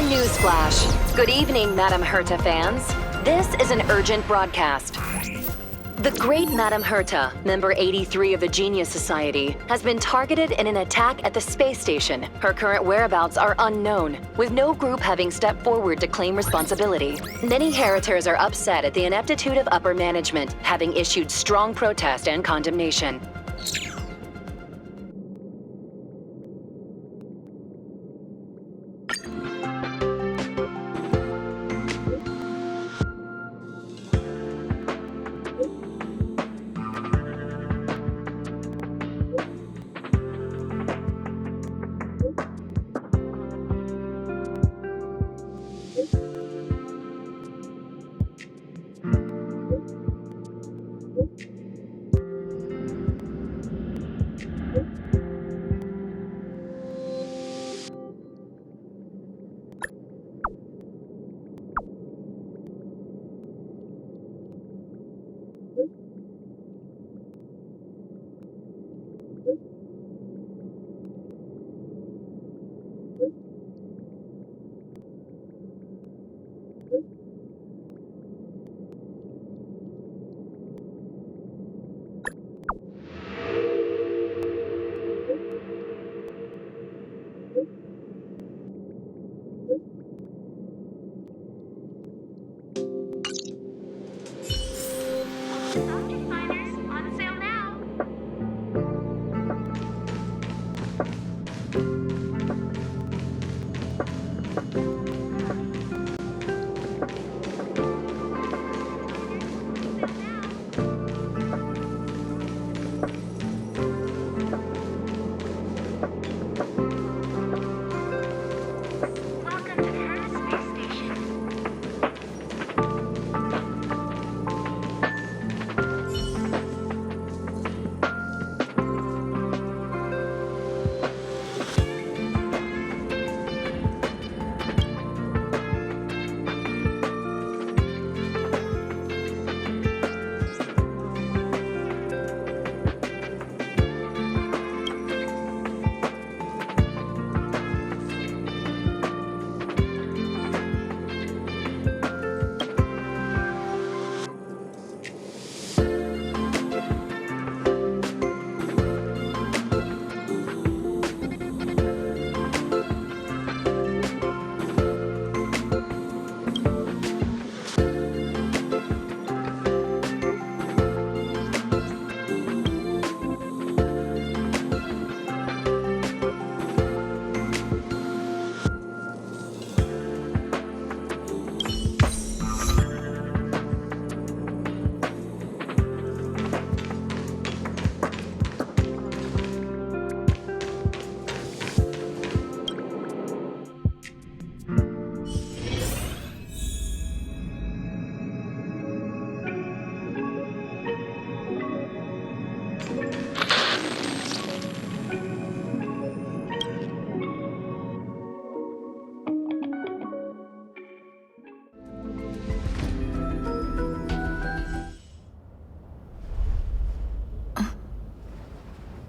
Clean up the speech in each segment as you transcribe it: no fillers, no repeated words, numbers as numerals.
Newsflash. Good evening, Madame Herta fans. This is an urgent broadcast. The great Madame Herta, member 83 of the Genius Society, has been targeted in an attack at the space station. Her current whereabouts are unknown, with no group having stepped forward to claim responsibility. Many Heritors are upset at the ineptitude of upper management, having issued strong protest and condemnation.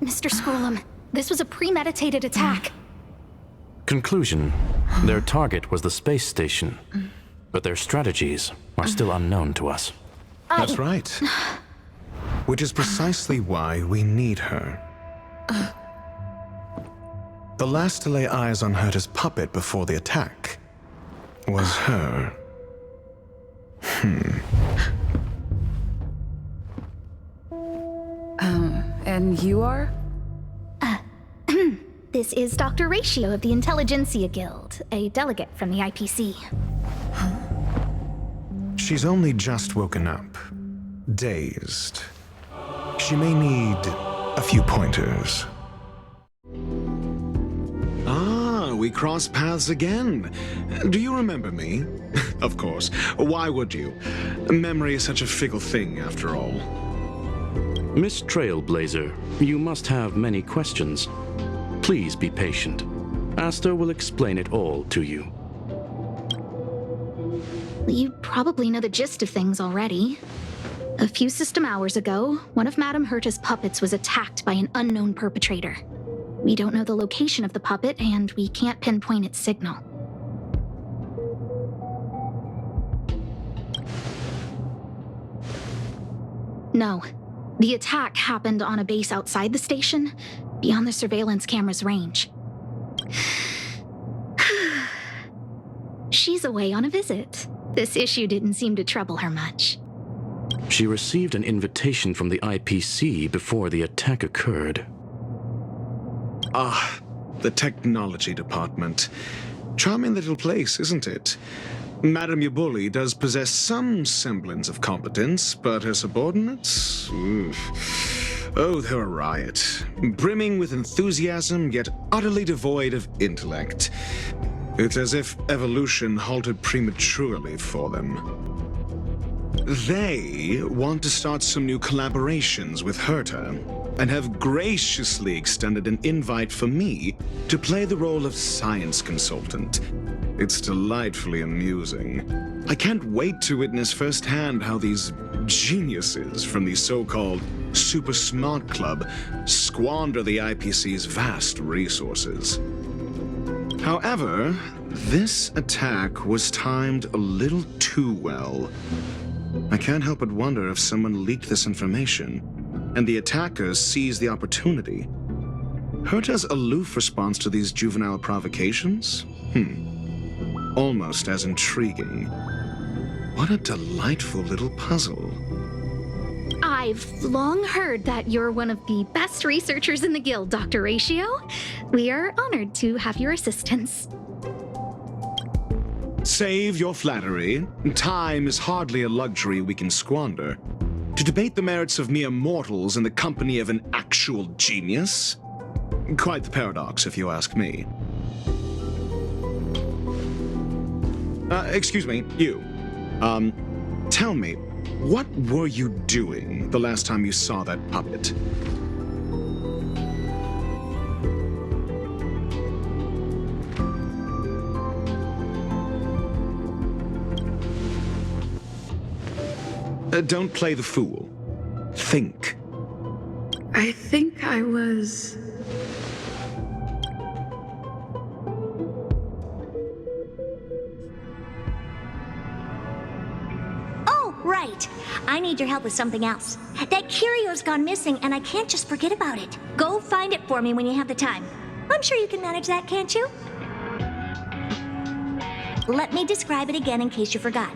Mr. Schoolum, this was a premeditated attack. Conclusion. Their target was the space station, but their strategies are still unknown to us. That's right. Which is precisely why we need her. The last to lay eyes on Herta's puppet before the attack was her. And you are? This is Dr. Ratiio of the Intelligentsia Guild, a delegate from the IPC. She's only just woken up, dazed. She may need a few pointers. we cross paths again. Do you remember me? Of course. Why would you? Memory is such a fickle thing, after all. Miss Trailblazer, you must have many questions. Please be patient. Asta will explain it all to you. You probably know the gist of things already. A few system hours ago, one of Madame Herta's puppets was attacked by an unknown perpetrator. We don't know the location of the puppet, and we can't pinpoint its signal. No. The attack happened on a base outside the station, beyond the surveillance camera's range. She's away on a visit. This issue didn't seem to trouble her much. She received an invitation from the IPC before the attack occurred. Ah, the technology department. Charming little place, isn't it? Madame Yabuli does possess some semblance of competence, but her subordinates? Oof. Oh, they're a riot. Brimming with enthusiasm, yet utterly devoid of intellect. It's as if evolution halted prematurely for them. They want to start some new collaborations with Herta, and have graciously extended an invite for me to play the role of science consultant. It's delightfully amusing. I can't wait to witness firsthand how these geniuses from the so-called Super Smart Club squander the IPC's vast resources. However, this attack was timed a little too well. I can't help but wonder if someone leaked this information, and the attackers seized the opportunity. Herta's aloof response to these juvenile provocations? Almost as intriguing. What a delightful little puzzle. I've long heard that you're one of the best researchers in the guild, Dr. Ratiio. We are honored to have your assistance. Save your flattery. Time is hardly a luxury we can squander. To debate the merits of mere mortals in the company of an actual genius? Quite the paradox, if you ask me. Excuse me, you. Tell me, what were you doing the last time you saw that puppet? Don't play the fool. Think. I think I was... Oh, right. I need your help with something else. That curio's gone missing, and I can't just forget about it. Go find it for me when you have the time. I'm sure you can manage that, can't you? Let me describe it again in case you forgot.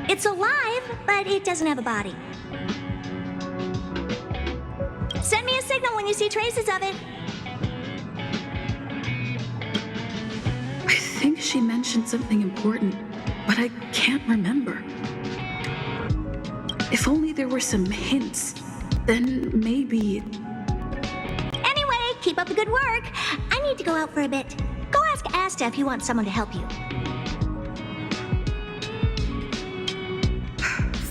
It's alive, but it doesn't have a body. Send me a signal when you see traces of it. I think she mentioned something important, but I can't remember. If only there were some hints, then maybe... Anyway, keep up the good work. I need to go out for a bit. Go ask Asta if you want someone to help you.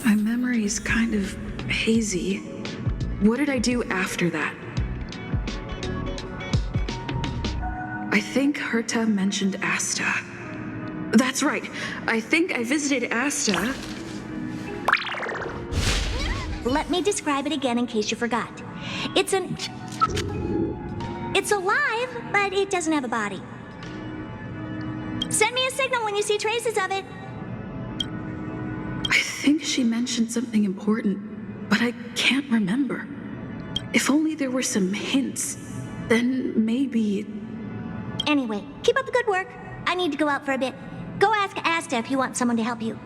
My memory is kind of hazy. What did I do after that? I think Herta mentioned Asta. That's right. I think I visited Asta. Let me describe it again in case you forgot. It's alive, but it doesn't have a body. Send me a signal when you see traces of it. I think she mentioned something important, but I can't remember. If only there were some hints, then maybe... Anyway, keep up the good work. I need to go out for a bit. Go ask Asta if you want someone to help you.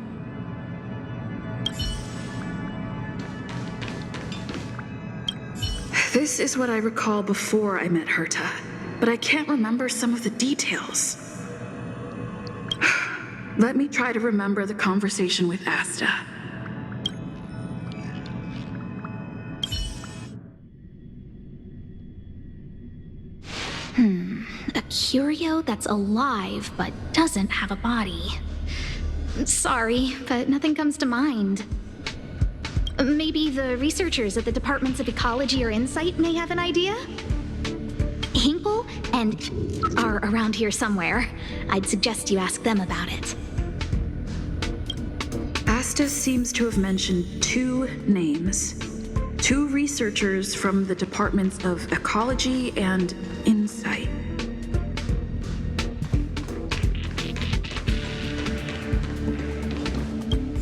This is what I recall before I met Herta, but I can't remember some of the details. Let me try to remember the conversation with Asta. A curio that's alive but doesn't have a body. Sorry, but nothing comes to mind. Maybe the researchers at the Departments of Ecology or Insight may have an idea? Hinkle and are around here somewhere. I'd suggest you ask them about it. Asta seems to have mentioned 2 names. 2 researchers from the Departments of Ecology and Insight.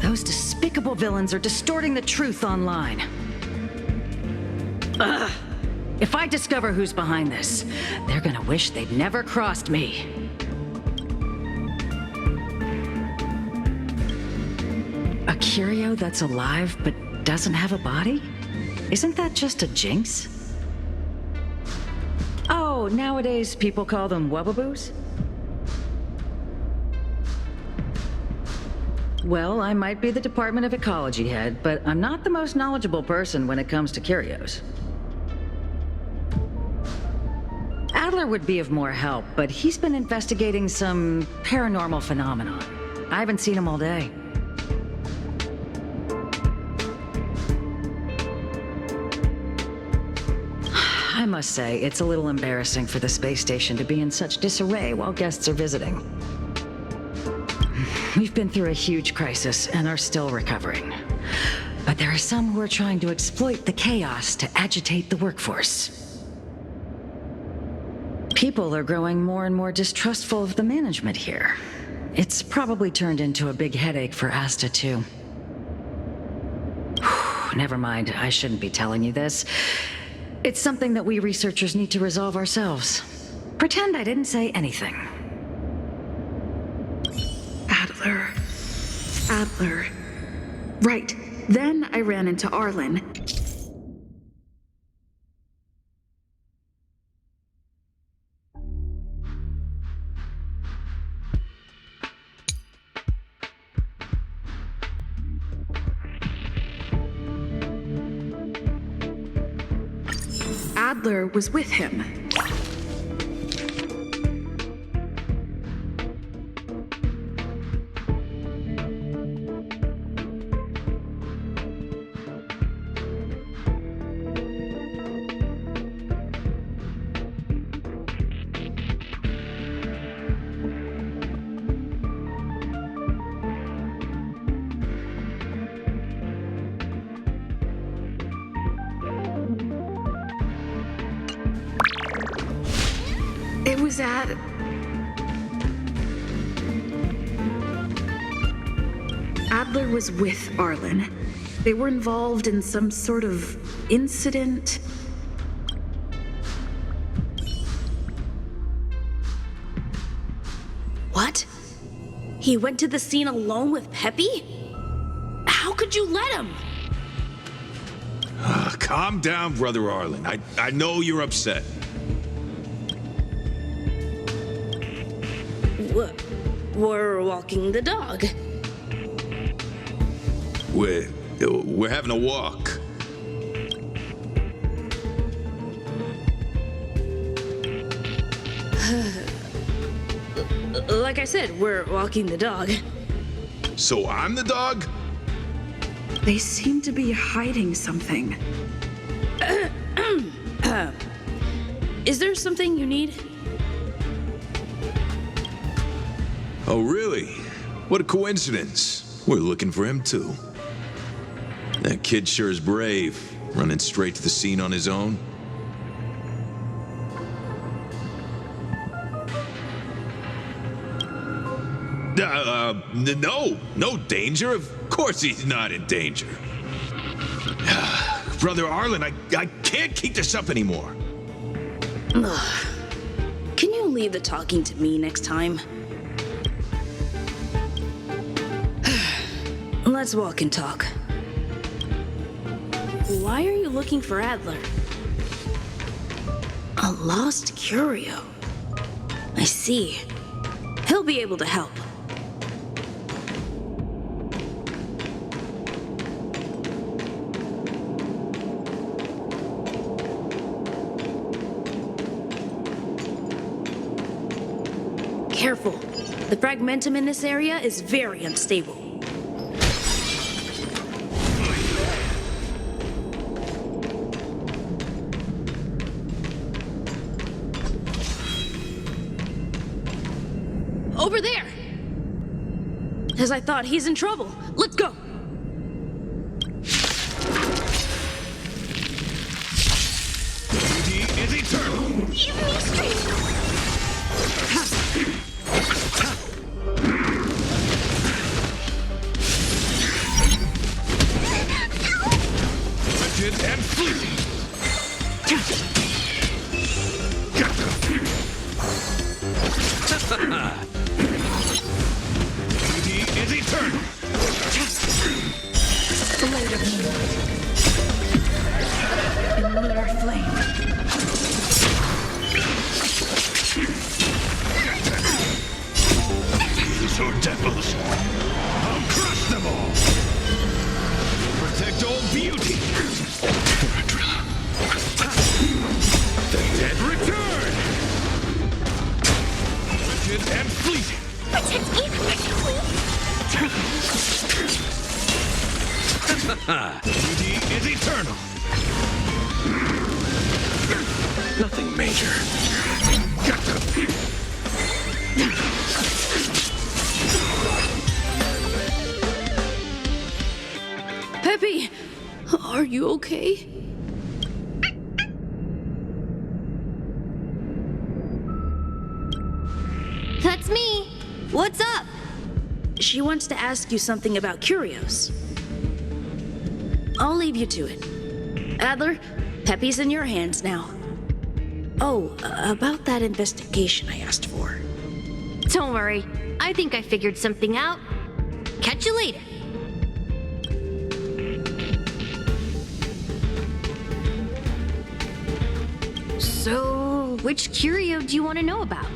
Those despicable villains are distorting the truth online. Ugh! If I discover who's behind this, they're gonna wish they'd never crossed me. A curio that's alive but doesn't have a body? Isn't that just a jinx? Oh, nowadays people call them wubbaboos? Well, I might be the Department of Ecology head, but I'm not the most knowledgeable person when it comes to curios. Adler would be of more help, but he's been investigating some paranormal phenomenon. I haven't seen him all day. I must say, it's a little embarrassing for the space station to be in such disarray while guests are visiting. We've been through a huge crisis and are still recovering. But there are some who are trying to exploit the chaos to agitate the workforce. People are growing more and more distrustful of the management here. It's probably turned into a big headache for Asta, too. Never mind, I shouldn't be telling you this. It's something that we researchers need to resolve ourselves. Pretend I didn't say anything. Adler. Right. Then I ran into Arlen. Adler was with him. It was at... Adler was with Arlen. They were involved in some sort of incident. What? He went to the scene alone with Peppy? How could you let him? Calm down, Brother Arlen. I know you're upset. We're walking the dog. We're having a walk. Like I said, we're walking the dog. So I'm the dog? They seem to be hiding something. Is there something you need? Oh, really? What a coincidence. We're looking for him, too. That kid sure is brave, running straight to the scene on his own. No danger. Of course he's not in danger. Brother Arlen, I can't keep this up anymore. Can you leave the talking to me next time? Let's walk and talk. Why are you looking for Adler? A lost curio. I see. He'll be able to help. Careful. The fragmentum in this area is very unstable. Over there! As I thought, he's in trouble. Let's go! Duty is eternal! Give me strength! Rigid and fleeting! Duty is eternal! Blade of moonlight. In lunar flame. These are devils! I'll crush them all! Protect all beauty! The dead return! Rigid and fleeting! Protect me! Duty is eternal! Nothing major. Peppy! Are you okay? That's me. What's up? She wants to ask you something about curios. I'll leave you to it. Adler, Peppy's in your hands now. Oh, about that investigation I asked for. Don't worry. I think I figured something out. Catch you later. So, which curio do you want to know about?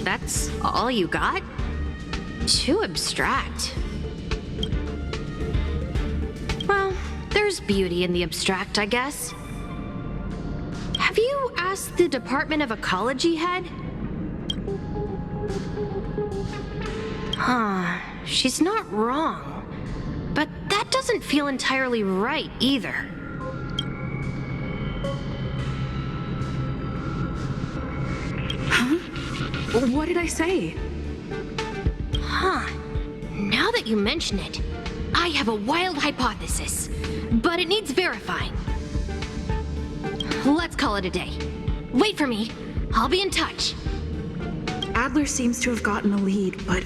That's all you got? Too abstract. Well, there's beauty in the abstract, I guess. Have you asked the Department of Ecology head? Huh, she's not wrong. But that doesn't feel entirely right either. What did I say? Huh. Now that you mention it, I have a wild hypothesis, but it needs verifying. Let's call it a day. Wait for me. I'll be in touch. Adler seems to have gotten a lead, but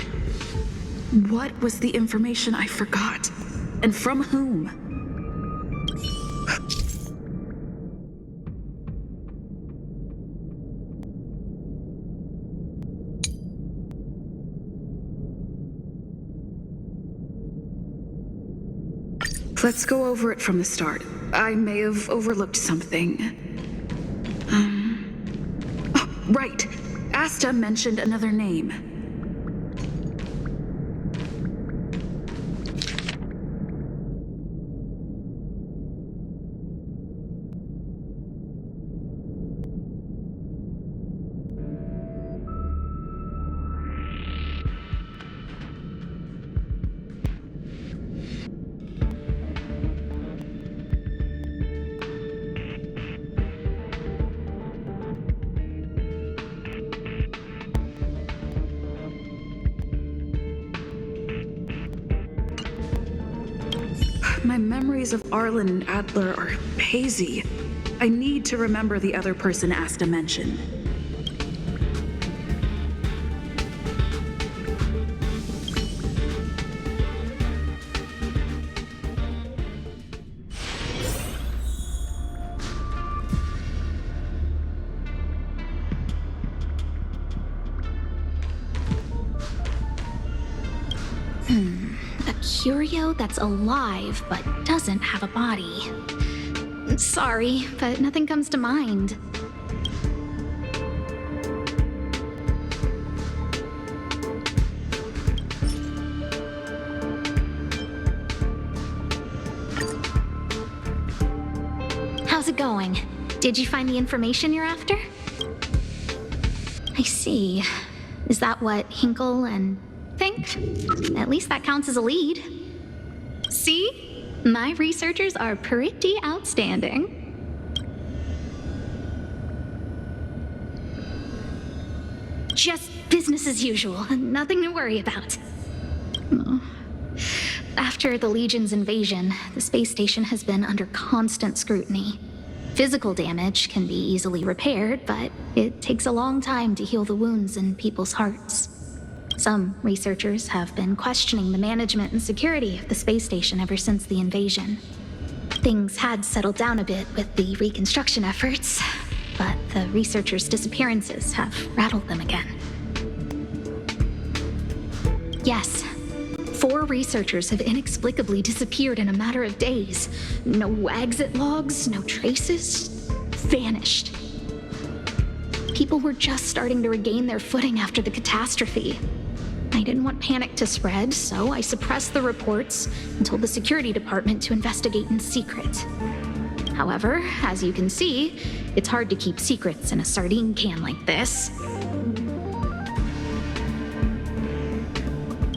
what was the information I forgot? And from whom? Let's go over it from the start. I may have overlooked something. Oh, right. Asta mentioned another name. My memories of Arlen and Adler are hazy. I need to remember the other person Asta mentioned. A curio that's alive but doesn't have a body. Sorry, but nothing comes to mind. How's it going? Did you find the information you're after? I see. Is that what Hinkle and think? At least that counts as a lead. See? My researchers are pretty outstanding. Just business as usual. Nothing to worry about. Oh. After the Legion's invasion, the space station has been under constant scrutiny. Physical damage can be easily repaired, but it takes a long time to heal the wounds in people's hearts. Some researchers have been questioning the management and security of the space station ever since the invasion. Things had settled down a bit with the reconstruction efforts, but the researchers' disappearances have rattled them again. Yes, 4 researchers have inexplicably disappeared in a matter of days. No exit logs, no traces. Vanished. People were just starting to regain their footing after the catastrophe. I didn't want panic to spread, so I suppressed the reports and told the security department to investigate in secret. However, as you can see, it's hard to keep secrets in a sardine can like this.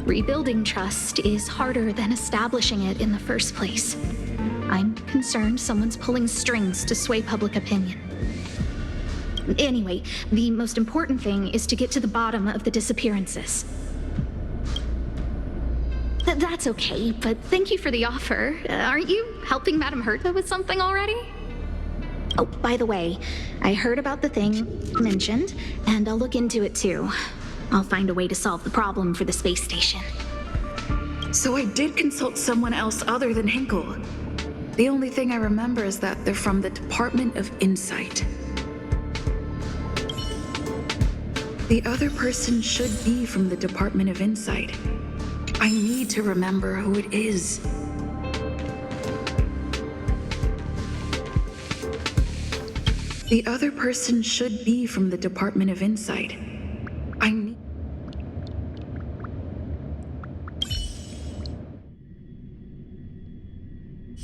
Rebuilding trust is harder than establishing it in the first place. I'm concerned someone's pulling strings to sway public opinion. Anyway, the most important thing is to get to the bottom of the disappearances. That's okay, but thank you for the offer. Aren't you helping Madame Herta with something already? Oh, by the way, I heard about the thing mentioned, and I'll look into it too. I'll find a way to solve the problem for the space station. So I did consult someone else other than Hinkle. The only thing I remember is that they're from the Department of Insight. The other person should be from the Department of Insight. I need to remember who it is. The other person should be from the Department of Insight.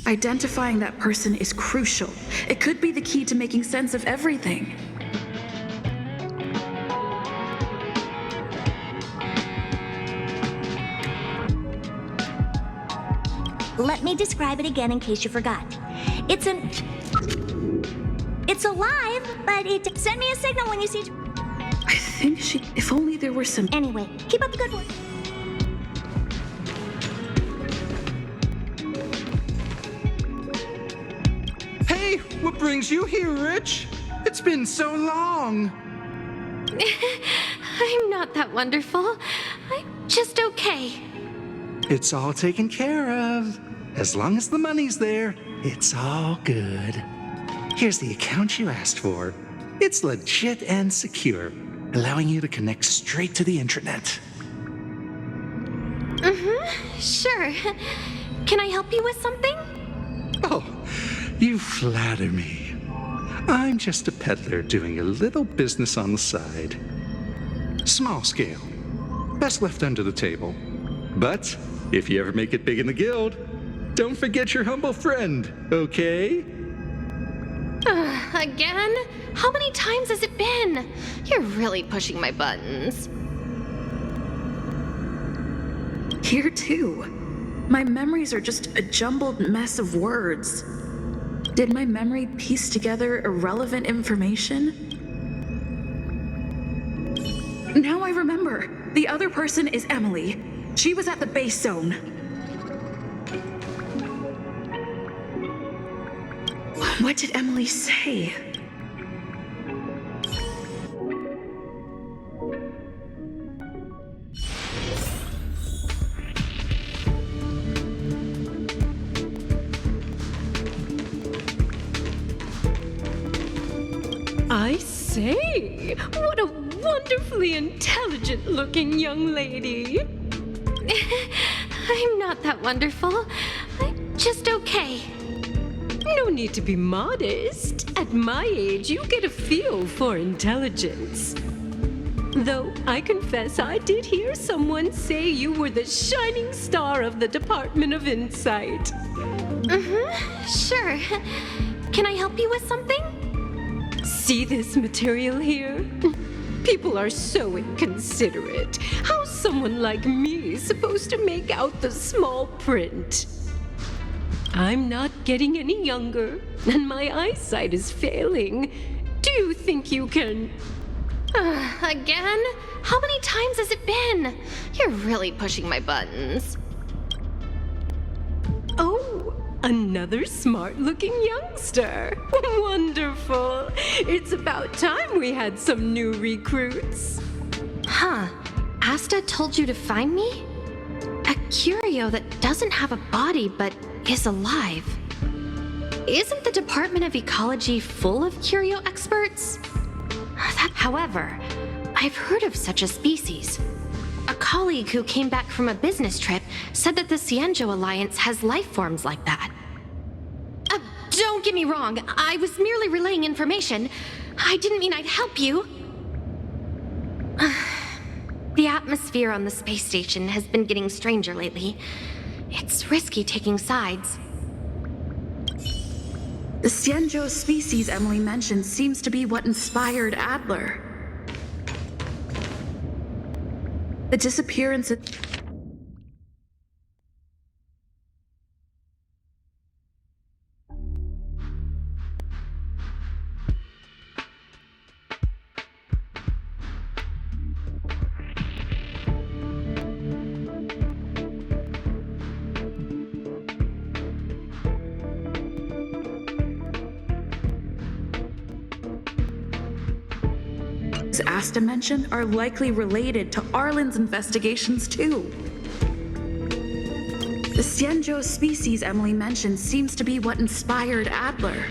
Identifying that person is crucial. It could be the key to making sense of everything. Let me describe it again in case you forgot. It's alive, but it... Send me a signal when you see... I think she... If only there were some... Anyway, keep up the good work. Hey, what brings you here, Rich? It's been so long. I'm not that wonderful. I'm just okay. It's all taken care of. As long as the money's there, it's all good. Here's the account you asked for. It's legit and secure, allowing you to connect straight to the intranet. Sure. Can I help you with something? Oh, you flatter me. I'm just a peddler doing a little business on the side. Small scale. Best left under the table. But if you ever make it big in the guild, don't forget your humble friend, okay? Again? How many times has it been? You're really pushing my buttons. Here too. My memories are just a jumbled mess of words. Did my memory piece together irrelevant information? Now I remember. The other person is Emily. She was at the base zone. What did Emily say? I say, what a wonderfully intelligent-looking young lady. I'm not that wonderful. I'm just okay. No need to be modest. At my age, you get a feel for intelligence. Though I confess I did hear someone say you were the shining star of the Department of Insight. Sure. Can I help you with something? See this material here? People are so inconsiderate. How's someone like me supposed to make out the small print? I'm not getting any younger, and my eyesight is failing. Do you think you can... Again? How many times has it been? You're really pushing my buttons. Oh, another smart-looking youngster. Wonderful. It's about time we had some new recruits. Huh. Asta told you to find me? A curio that doesn't have a body but is alive. Isn't the Department of Ecology full of curio experts? However, I've heard of such a species. A colleague who came back from a business trip said that the Xianzhou Alliance has life forms like that. Don't get me wrong, I was merely relaying information. I didn't mean I'd help you. The atmosphere on the space station has been getting stranger lately. It's risky taking sides. The Xianzhou species Emily mentioned seems to be what inspired Adler. The disappearance of... Asta mentioned are likely related to Arlen's investigations too. The Xianzhou species Emily mentioned seems to be what inspired Adler.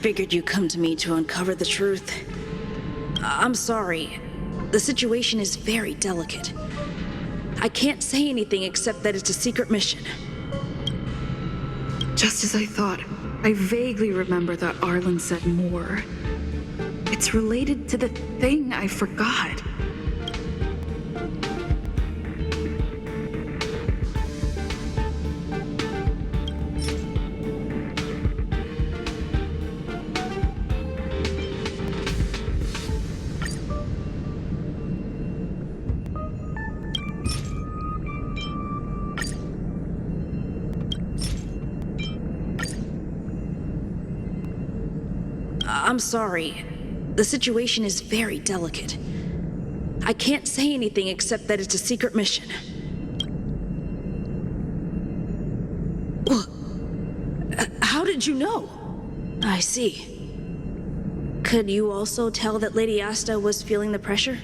Figured you'd come to me to uncover the truth. I'm sorry. The situation is very delicate. I can't say anything except that it's a secret mission. Just as I thought, I vaguely remember that Arlen said more. It's related to the thing I forgot. I'm sorry. The situation is very delicate. I can't say anything except that it's a secret mission. How did you know? I see. Could you also tell that Lady Asta was feeling the pressure?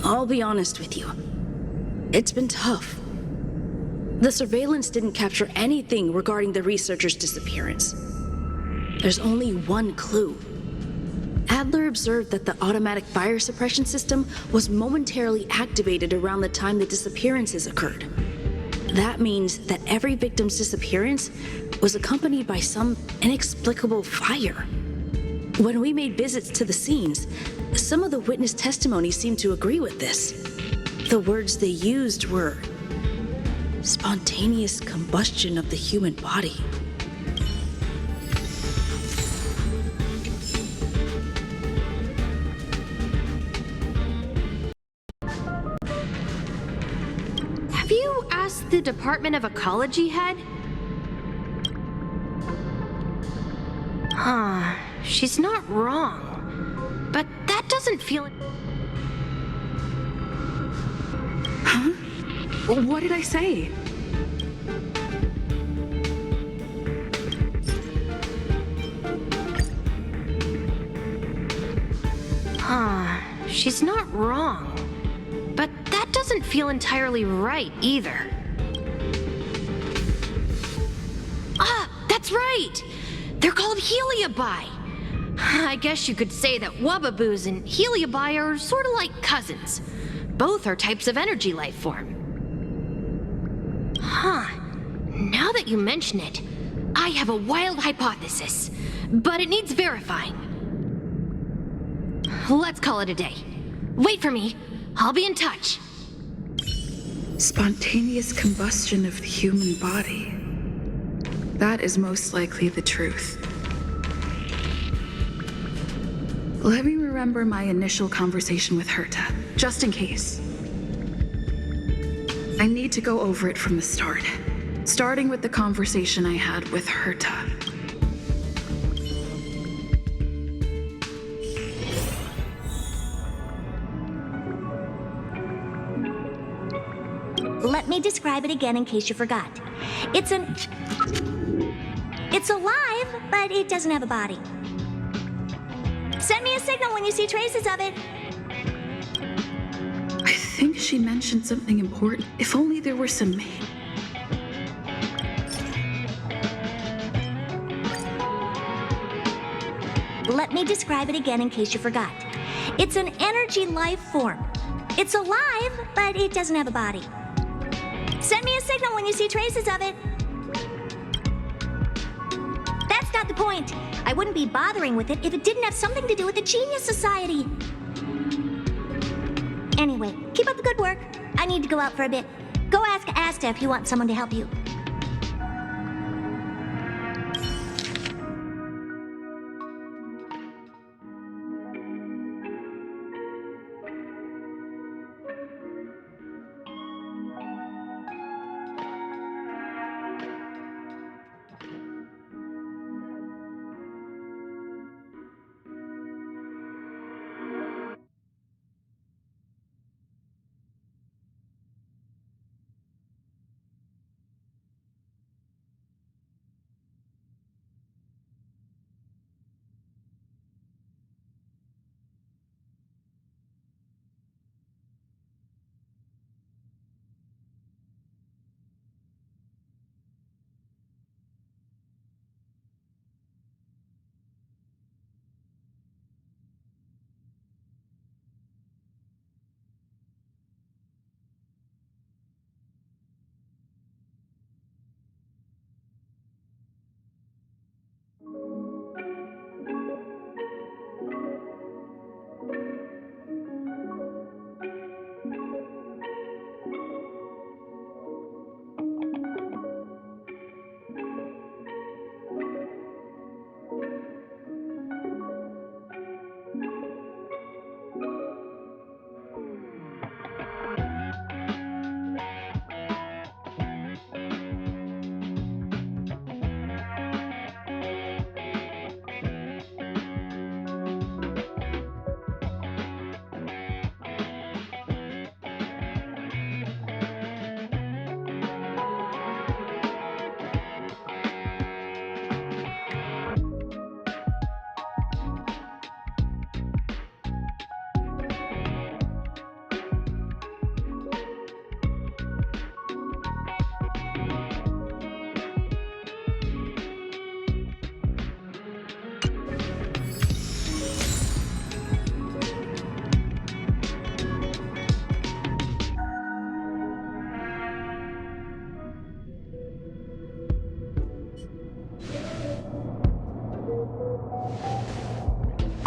I'll be honest with you. It's been tough. The surveillance didn't capture anything regarding the researcher's disappearance. There's only one clue. Adler observed that the automatic fire suppression system was momentarily activated around the time the disappearances occurred. That means that every victim's disappearance was accompanied by some inexplicable fire. When we made visits to the scenes, some of the witness testimony seemed to agree with this. The words they used were spontaneous combustion of the human body. Have you asked the Department of Ecology head? She's not wrong. But that doesn't feel... Huh? What did I say? She's not wrong. But that doesn't feel entirely right either. That's right! They're called Heliobi. I guess you could say that Wubbaboos and Heliobi are sort of like cousins. Both are types of energy life form. Now that you mention it, I have a wild hypothesis, but it needs verifying. Let's call it a day. Wait for me. I'll be in touch. Spontaneous combustion of the human body. That is most likely the truth. Let me remember my initial conversation with Gherta, just in case. I need to go over it from the start, starting with the conversation I had with Gherta. Let me describe it again in case you forgot. It's alive, but it doesn't have a body. Send me a signal when you see traces of it. I think she mentioned something important. If only there were some... Let me describe it again in case you forgot. It's an energy life form. It's alive, but it doesn't have a body. Send me a signal when you see traces of it. That's not the point. I wouldn't be bothering with it if it didn't have something to do with the Genius Society. Anyway, keep up the good work. I need to go out for a bit. Go ask Asta if you want someone to help you.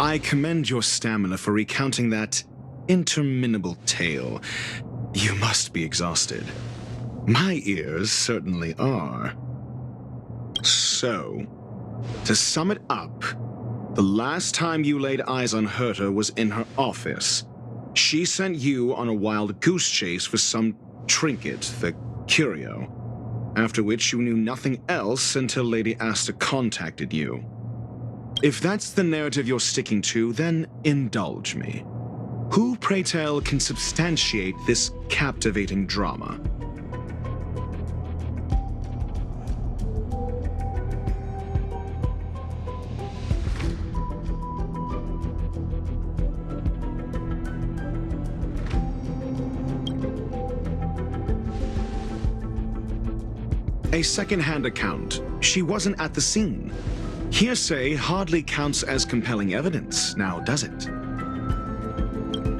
I commend your stamina for recounting that interminable tale. You must be exhausted. My ears certainly are. So, to sum it up, the last time you laid eyes on Gherta was in her office. She sent you on a wild goose chase for some trinket, the curio, after which you knew nothing else until Lady Asta contacted you. If that's the narrative you're sticking to, then indulge me. Who, pray tell, can substantiate this captivating drama? A second-hand account. She wasn't at the scene. Hearsay hardly counts as compelling evidence, now does it?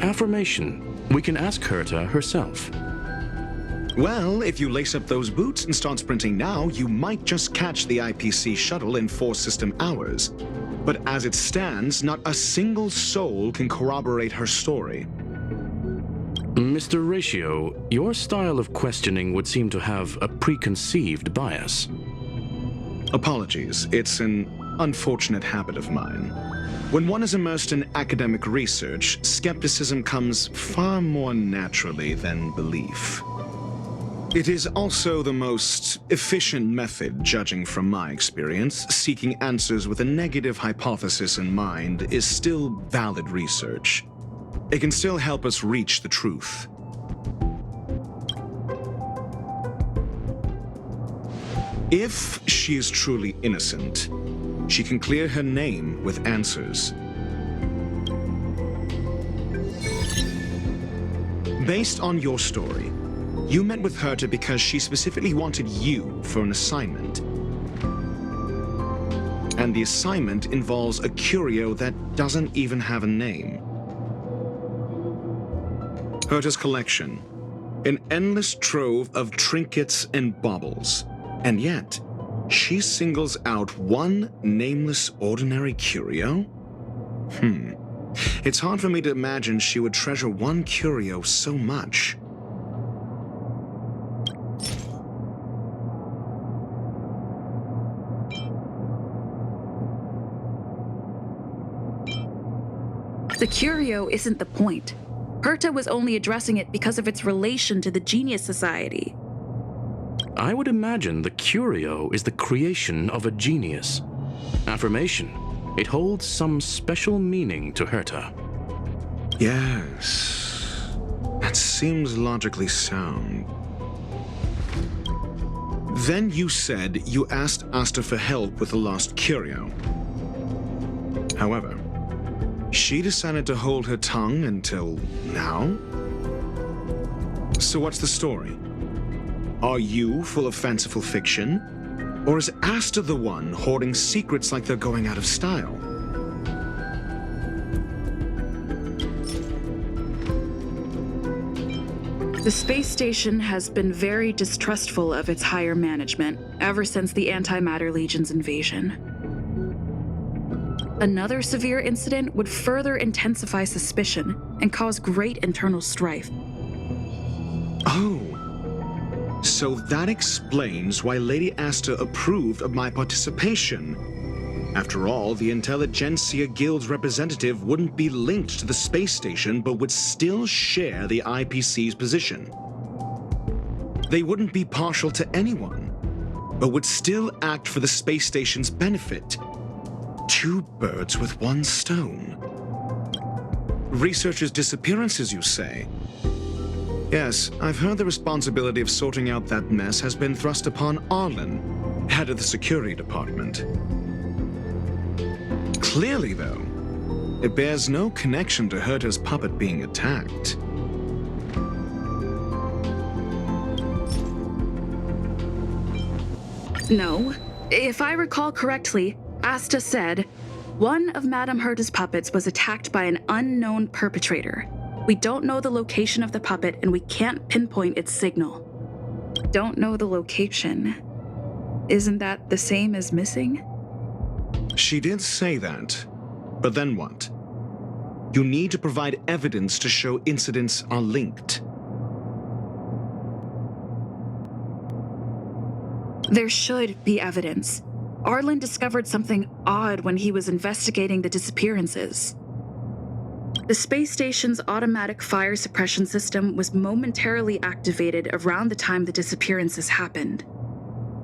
Affirmation. We can ask Gherta herself. Well, if you lace up those boots and start sprinting now, you might just catch the IPC shuttle in 4 system hours. But as it stands, not a single soul can corroborate her story. Mr. Ratio, your style of questioning would seem to have a preconceived bias. Apologies, it's an unfortunate habit of mine. When one is immersed in academic research, skepticism comes far more naturally than belief. It is also the most efficient method, judging from my experience. Seeking answers with a negative hypothesis in mind is still valid research. It can still help us reach the truth. If she is truly innocent, she can clear her name with answers. Based on your story, you met with Herta because she specifically wanted you for an assignment. And the assignment involves a curio that doesn't even have a name. Herta's collection, an endless trove of trinkets and baubles. And yet, she singles out one nameless ordinary curio? It's hard for me to imagine she would treasure one curio so much. The curio isn't the point. Herta was only addressing it because of its relation to the Genius Society. I would imagine the curio is the creation of a genius. Affirmation. It holds some special meaning to Herta. Yes, that seems logically sound. Then you said you asked Asta for help with the lost curio. However, she decided to hold her tongue until now? So what's the story? Are you full of fanciful fiction? Or is Asta the one hoarding secrets like they're going out of style? The space station has been very distrustful of its higher management ever since the Antimatter Legion's invasion. Another severe incident would further intensify suspicion and cause great internal strife. Oh, so that explains why Lady Asta approved of my participation. After all, the Intelligentsia Guild's representative wouldn't be linked to the space station, but would still share the IPC's position. They wouldn't be partial to anyone, but would still act for the space station's benefit. 2 birds with 1 stone. Researchers' disappearances, you say? Yes, I've heard the responsibility of sorting out that mess has been thrust upon Arlen, head of the security department. Clearly, though, it bears no connection to Herta's puppet being attacked. No. If I recall correctly, Asta said, one of Madame Herta's puppets was attacked by an unknown perpetrator. We don't know the location of the puppet, and we can't pinpoint its signal. Don't know the location. Isn't that the same as missing? She did say that, but then what? You need to provide evidence to show incidents are linked. There should be evidence. Arlen discovered something odd when he was investigating the disappearances. The space station's automatic fire suppression system was momentarily activated around the time the disappearances happened.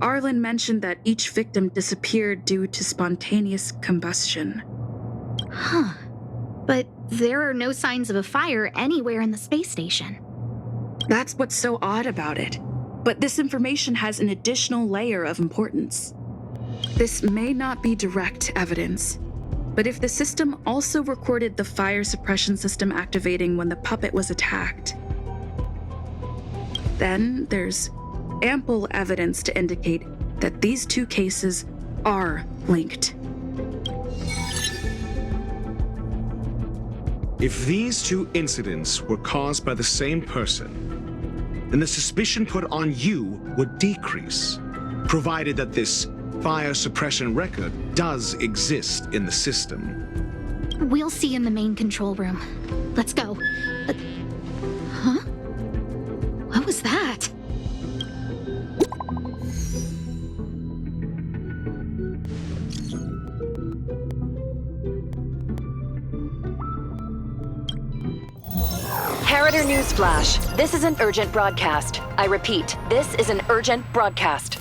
Arlen mentioned that each victim disappeared due to spontaneous combustion. Huh. But there are no signs of a fire anywhere in the space station. That's what's so odd about it. But this information has an additional layer of importance. This may not be direct evidence, but if the system also recorded the fire suppression system activating when the puppet was attacked, then there's ample evidence to indicate that these 2 cases are linked. If these 2 incidents were caused by the same person, then the suspicion put on you would decrease, provided that this fire suppression record does exist in the system. We'll see in the main control room. Let's go. Huh? What was that? Harrider Newsflash. This is an urgent broadcast. I repeat, this is an urgent broadcast.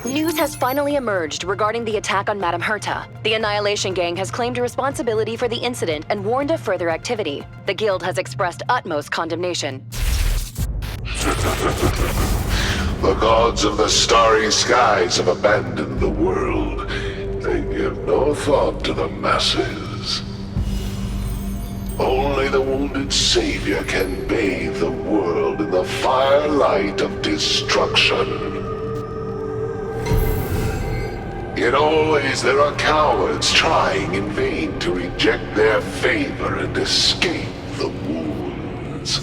News has finally emerged regarding the attack on Madame Herta. The Annihilation Gang has claimed responsibility for the incident and warned of further activity. The Guild has expressed utmost condemnation. The gods of the starry skies have abandoned the world. They give no thought to the masses. Only the wounded savior can bathe the world in the firelight of destruction. Yet always there are cowards trying in vain to reject their favor and escape the wounds.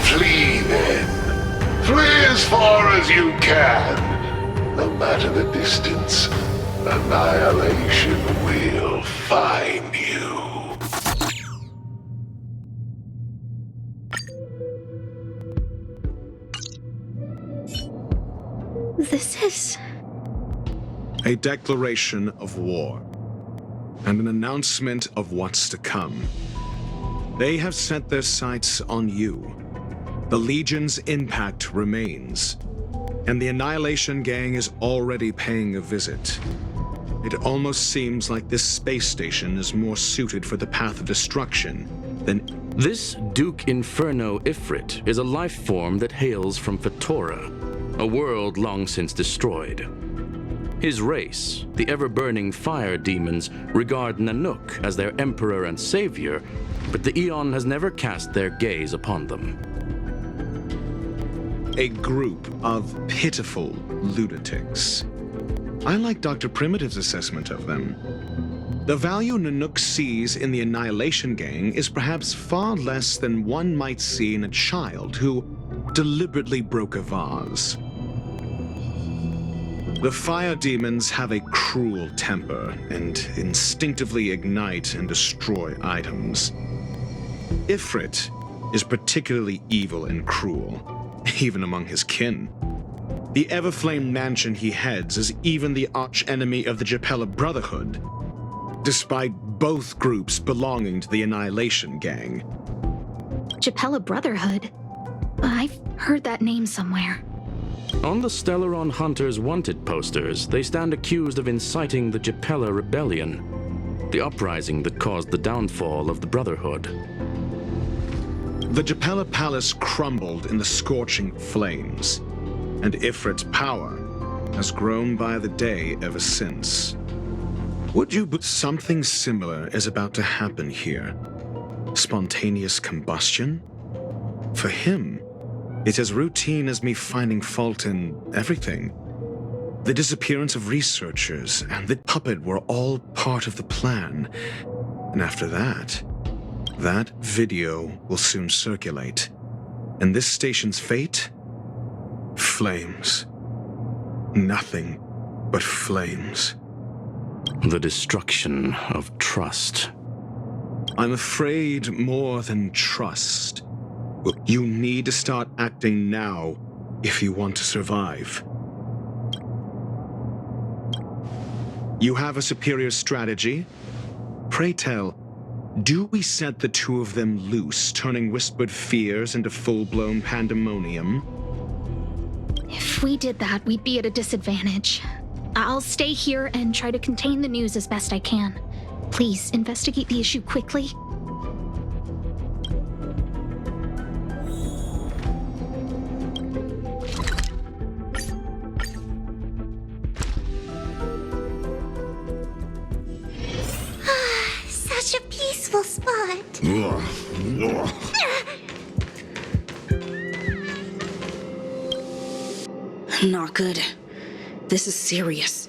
Flee then. Flee as far as you can. No matter the distance, annihilation will find you. This is... A declaration of war, and an announcement of what's to come. They have set their sights on you. The Legion's impact remains, and the Annihilation Gang is already paying a visit. It almost seems like this space station is more suited for the path of destruction than... This Duke Inferno Ifrit is a life form that hails from Fatora, a world long since destroyed. His race, the ever-burning fire demons, regard Nanook as their emperor and savior, but the Eon has never cast their gaze upon them. A group of pitiful lunatics. I like Dr. Primitive's assessment of them. The value Nanook sees in the Annihilation Gang is perhaps far less than one might see in a child who deliberately broke a vase. The fire demons have a cruel temper and instinctively ignite and destroy items. Ifrit is particularly evil and cruel, even among his kin. The Everflame mansion he heads is even the arch-enemy of the Japella Brotherhood, despite both groups belonging to the Annihilation Gang. Japella Brotherhood? I've heard that name somewhere. On the Stellaron Hunters wanted posters, they stand accused of inciting the Japella Rebellion, the uprising that caused the downfall of the Brotherhood. The Japella Palace crumbled in the scorching flames, and Ifrit's power has grown by the day ever since. Would you bet something similar is about to happen here? Spontaneous combustion? For him, it's as routine as me finding fault in everything. The disappearance of researchers and the puppet were all part of the plan. And after that video will soon circulate. And this station's fate? Flames. Nothing but flames. The destruction of trust. I'm afraid more than trust. You need to start acting now if you want to survive. You have a superior strategy? Pray tell, do we set the two of them loose, turning whispered fears into full-blown pandemonium? If we did that, we'd be at a disadvantage. I'll stay here and try to contain the news as best I can. Please, investigate the issue quickly. Such a peaceful spot. Not good. This is serious.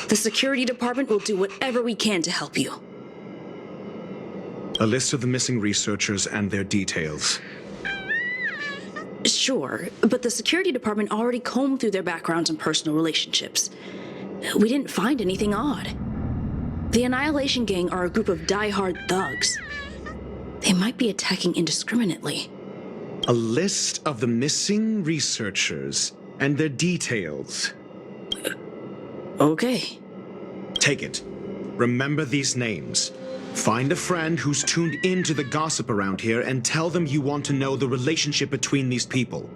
The security department will do whatever we can to help you. A list of the missing researchers and their details. sure, but the security department already combed through their backgrounds and personal relationships. We didn't find anything odd. The Annihilation Gang are a group of die-hard thugs. They might be attacking indiscriminately. A list of the missing researchers and their details. Okay. Take it. Remember these names. Find a friend who's tuned into the gossip around here and tell them you want to know the relationship between these people.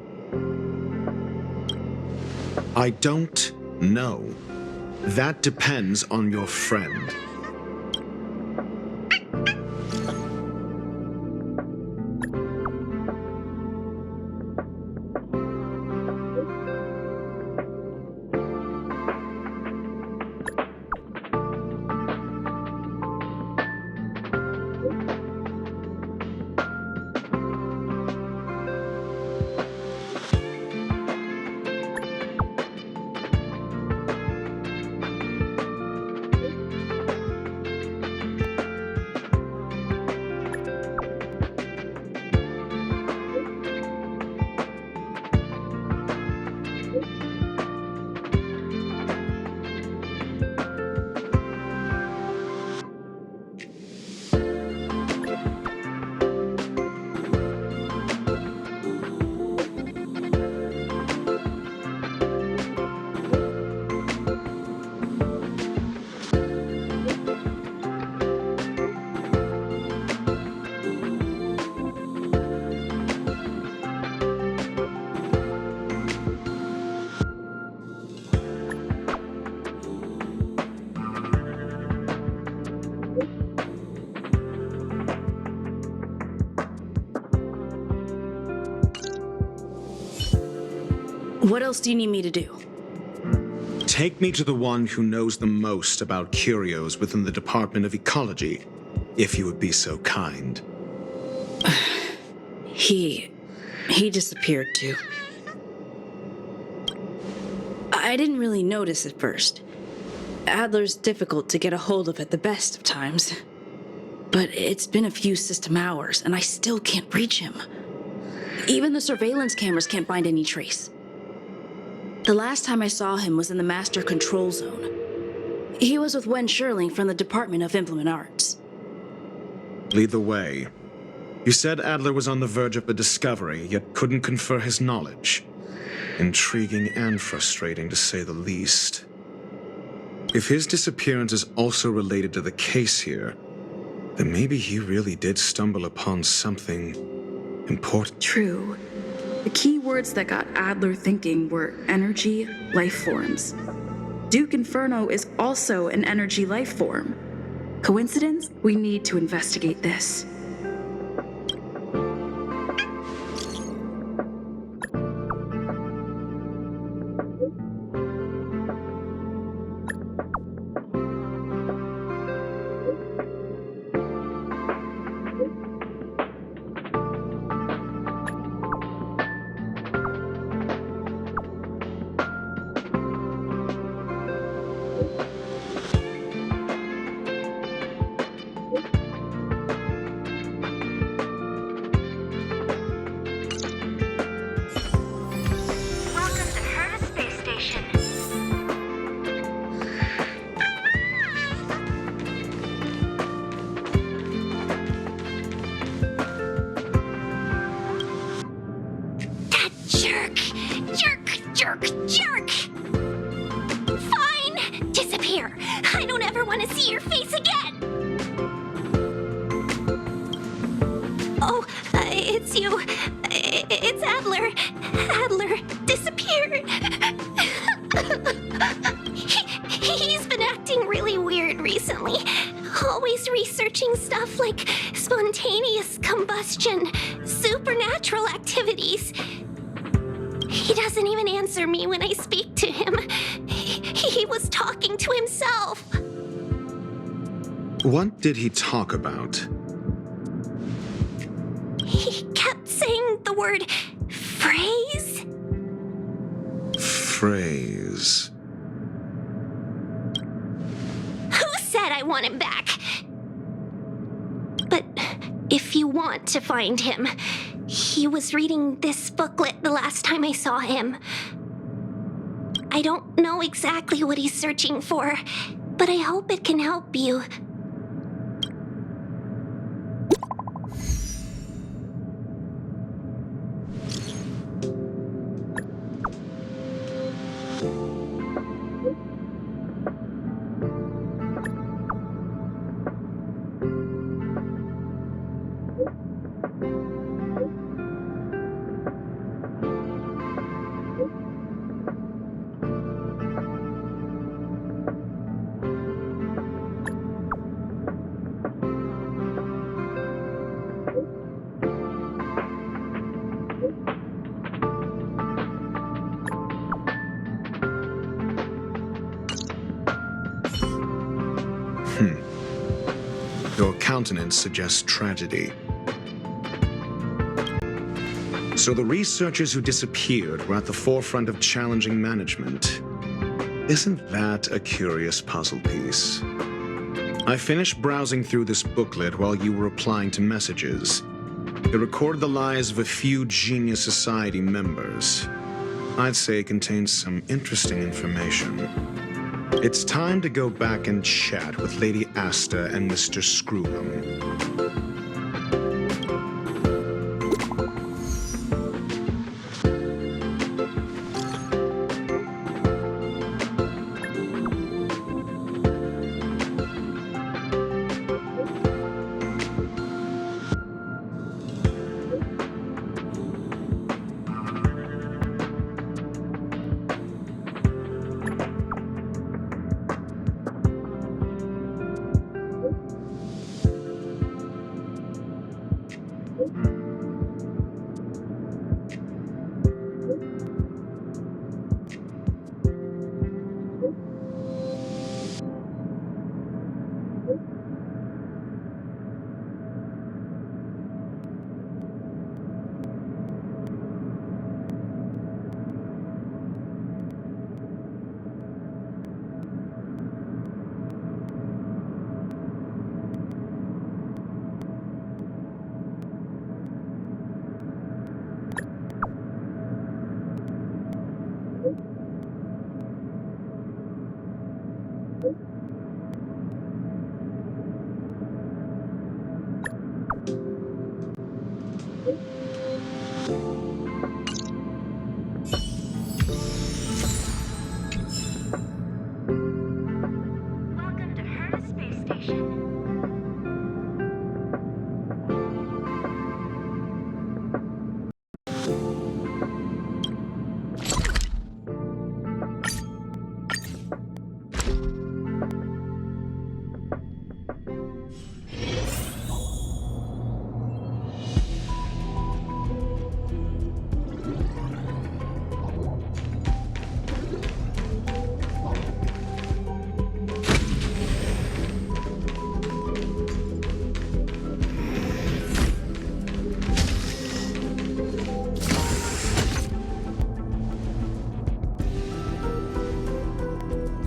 I don't know. That depends on your friend. What else do you need me to do? Take me to the one who knows the most about curios within the Department of Ecology, if you would be so kind. He disappeared too. I didn't really notice at first. Adler's difficult to get a hold of at the best of times. But it's been a few system hours, and I still can't reach him. Even the surveillance cameras can't find any trace. The last time I saw him was in the Master Control Zone. He was with Wen Sherling from the Department of Implement Arts. Lead the way. You said Adler was on the verge of a discovery, yet couldn't confer his knowledge. Intriguing and frustrating, to say the least. If his disappearance is also related to the case here, then maybe he really did stumble upon something important. True. The key words that got Adler thinking were energy, life forms. Duke Inferno is also an energy life form. Coincidence? We need to investigate this. Jerk! Fine! Disappear! I don't ever want to see your face again! Oh, it's you. It's Adler. Adler disappeared. He's been acting really weird recently. Always researching stuff like spontaneous combustion, supernatural activities. He doesn't even answer me when I speak to him. He was talking to himself. What did he talk about? He kept saying the word phrase. Phrase. Who said I want him back? But if you want to find him, He was reading this booklet the last time I saw him. I don't know exactly what he's searching for, but I hope it can help you. Your countenance suggests tragedy. So the researchers who disappeared were at the forefront of challenging management. Isn't that a curious puzzle piece? I finished browsing through this booklet while you were replying to messages. It recorded the lives of a few Genius Society members. I'd say it contains some interesting information. It's time to go back and chat with Lady Asta and Mr. Screwham.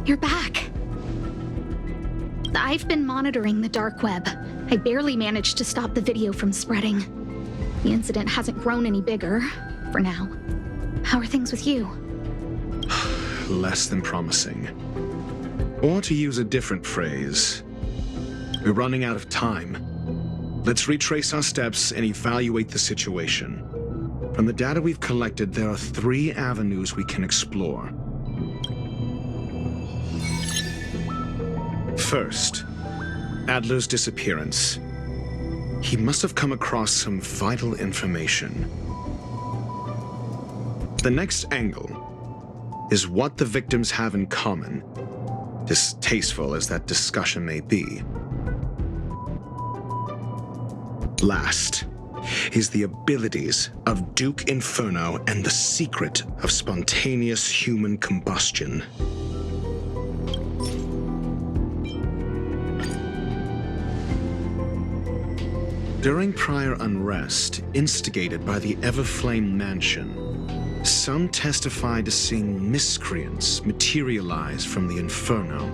You're back. I've been monitoring the dark web. I barely managed to stop the video from spreading. The incident hasn't grown any bigger, for now. How are things with you? Less than promising. Or to use a different phrase, we're running out of time. Let's retrace our steps and evaluate the situation. From the data we've collected, there are 3 avenues we can explore. First, Adler's disappearance. He must have come across some vital information. The next angle is what the victims have in common, distasteful as that discussion may be. Last is the abilities of Duke Inferno and the secret of spontaneous human combustion. During prior unrest, instigated by the Everflame Mansion, some testified to seeing miscreants materialize from the Inferno.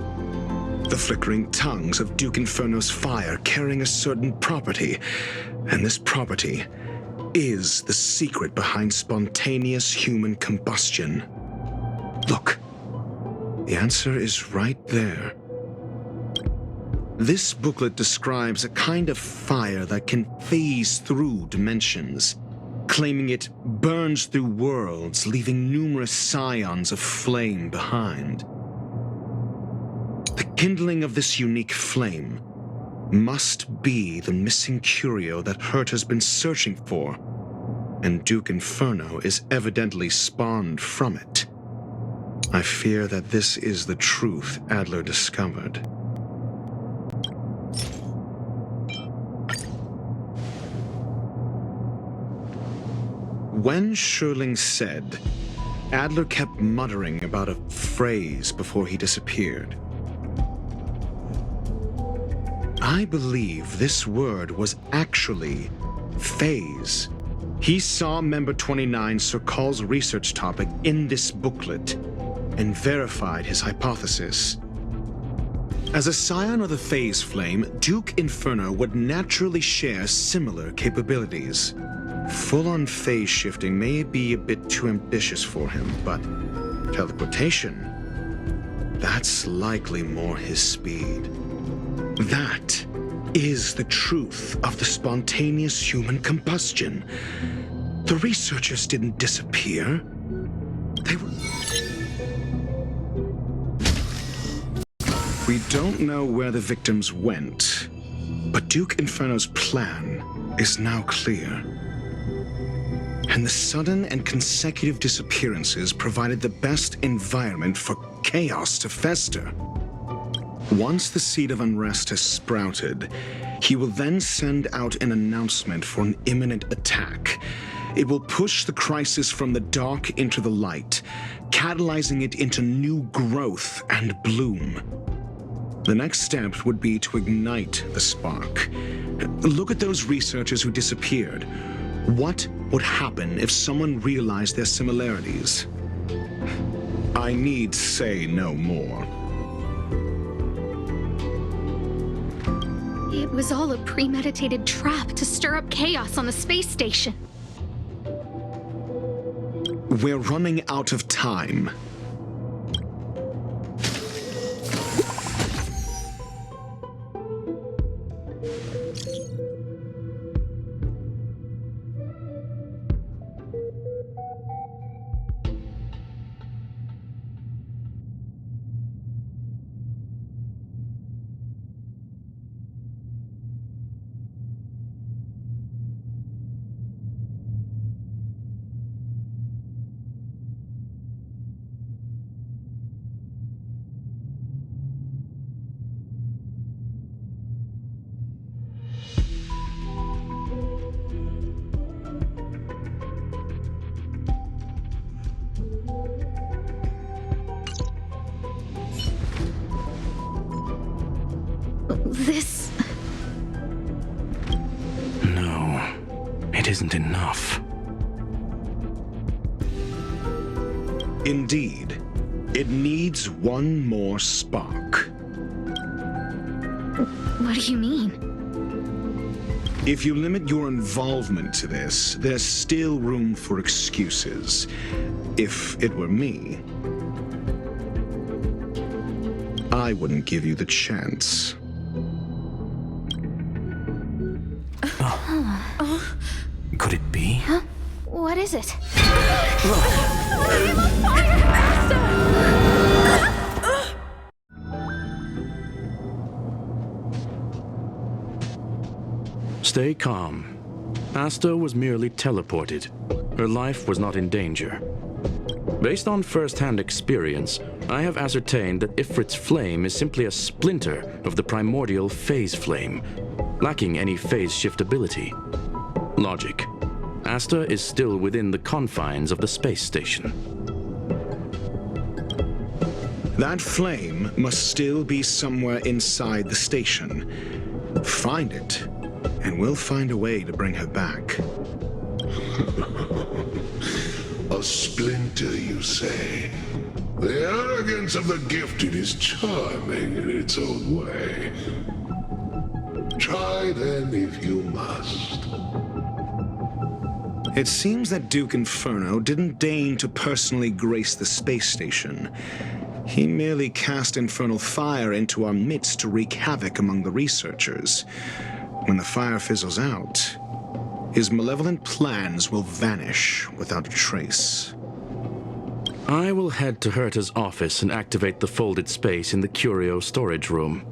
The flickering tongues of Duke Inferno's fire carrying a certain property, and this property is the secret behind spontaneous human combustion? Look, the answer is right there. This booklet describes a kind of fire that can phase through dimensions, claiming it burns through worlds, leaving numerous scions of flame behind. The kindling of this unique flame must be the missing curio that Herta's been searching for, and Duke Inferno is evidently spawned from it. I fear that this is the truth Adler discovered. When Schurling said, Adler kept muttering about a phrase before he disappeared. I believe this word was actually phase. He saw Member 29 Sir Call's research topic in this booklet and verified his hypothesis. As a scion of the phase flame, Duke Inferno would naturally share similar capabilities. Full-on phase shifting may be a bit too ambitious for him, but teleportation, that's likely more his speed. That is the truth of the spontaneous human combustion. The researchers didn't disappear. They were... We don't know where the victims went, but Duke Inferno's plan is now clear. And the sudden and consecutive disappearances provided the best environment for chaos to fester. Once the seed of unrest has sprouted, he will then send out an announcement for an imminent attack. It will push the crisis from the dark into the light, catalyzing it into new growth and bloom. The next step would be to ignite the spark. Look at those researchers who disappeared. What would happen if someone realized their similarities? I need say no more. It was all a premeditated trap to stir up chaos on the space station. We're running out of time. This... No, it isn't enough. Indeed, it needs one more spark. What do you mean? If you limit your involvement to this, there's still room for excuses. If it were me, I wouldn't give you the chance. Could it be? Huh? What is it? Stay calm. Asta was merely teleported. Her life was not in danger. Based on first-hand experience, I have ascertained that Ifrit's flame is simply a splinter of the primordial phase flame, lacking any phase shiftability. Logic. Asta is still within the confines of the space station. That flame must still be somewhere inside the station. Find it, and we'll find a way to bring her back. A splinter, you say? The arrogance of the gifted is charming in its own way. Try then if you must. It seems that Duke Inferno didn't deign to personally grace the space station. He merely cast infernal fire into our midst to wreak havoc among the researchers. When the fire fizzles out, his malevolent plans will vanish without a trace. I will head to Herta's office and activate the folded space in the curio storage room.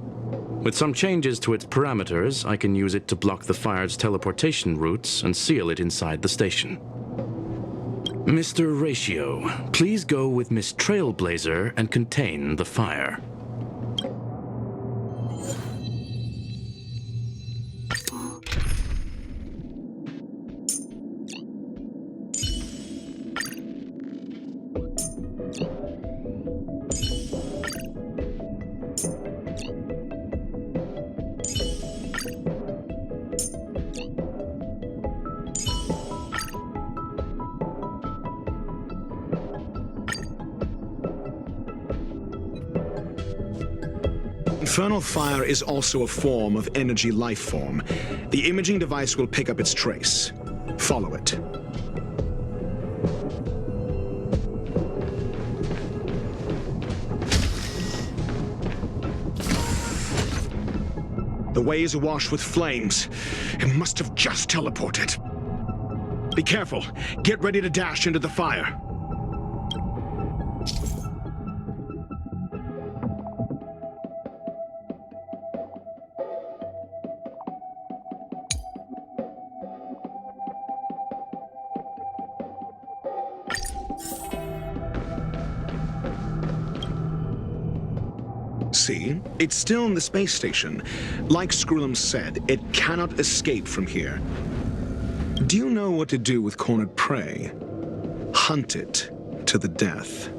With some changes to its parameters, I can use it to block the fire's teleportation routes and seal it inside the station. Mr. Ratio, please go with Miss Trailblazer and contain the fire. Infernal fire is also a form of energy life form. The imaging device will pick up its trace. Follow it. The way is awash with flames. It must have just teleported. Be careful. Get ready to dash into the fire. See? It's still in the space station. Like Screwlam said, it cannot escape from here. Do you know what to do with cornered prey? Hunt it to the death.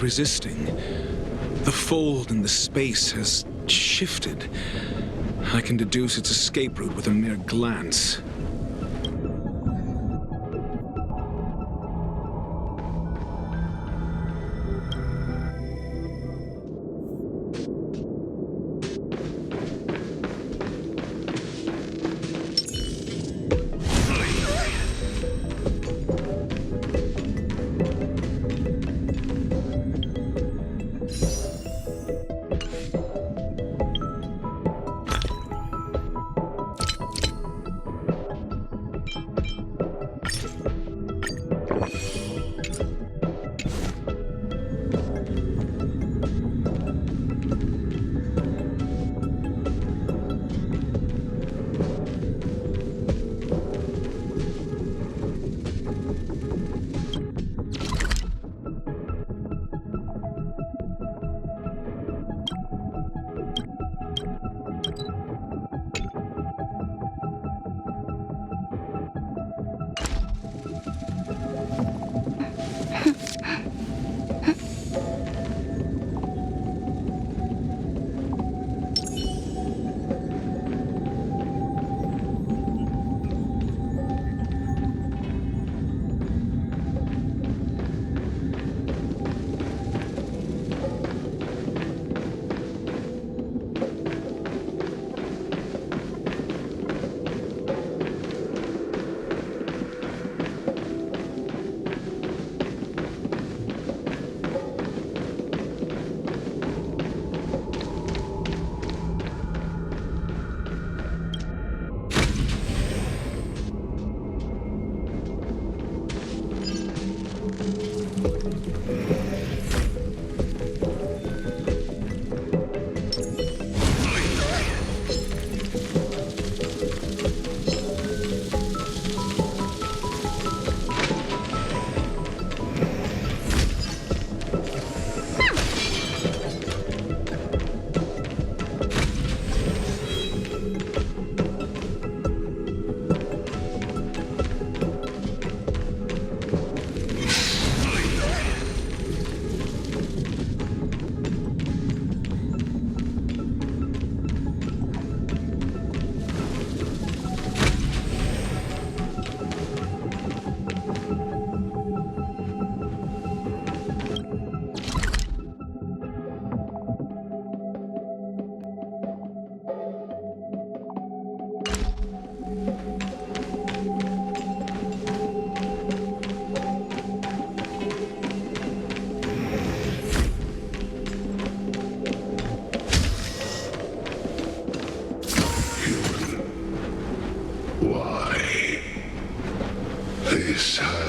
Resisting. The fold in the space has shifted. I can deduce its escape route with a mere glance.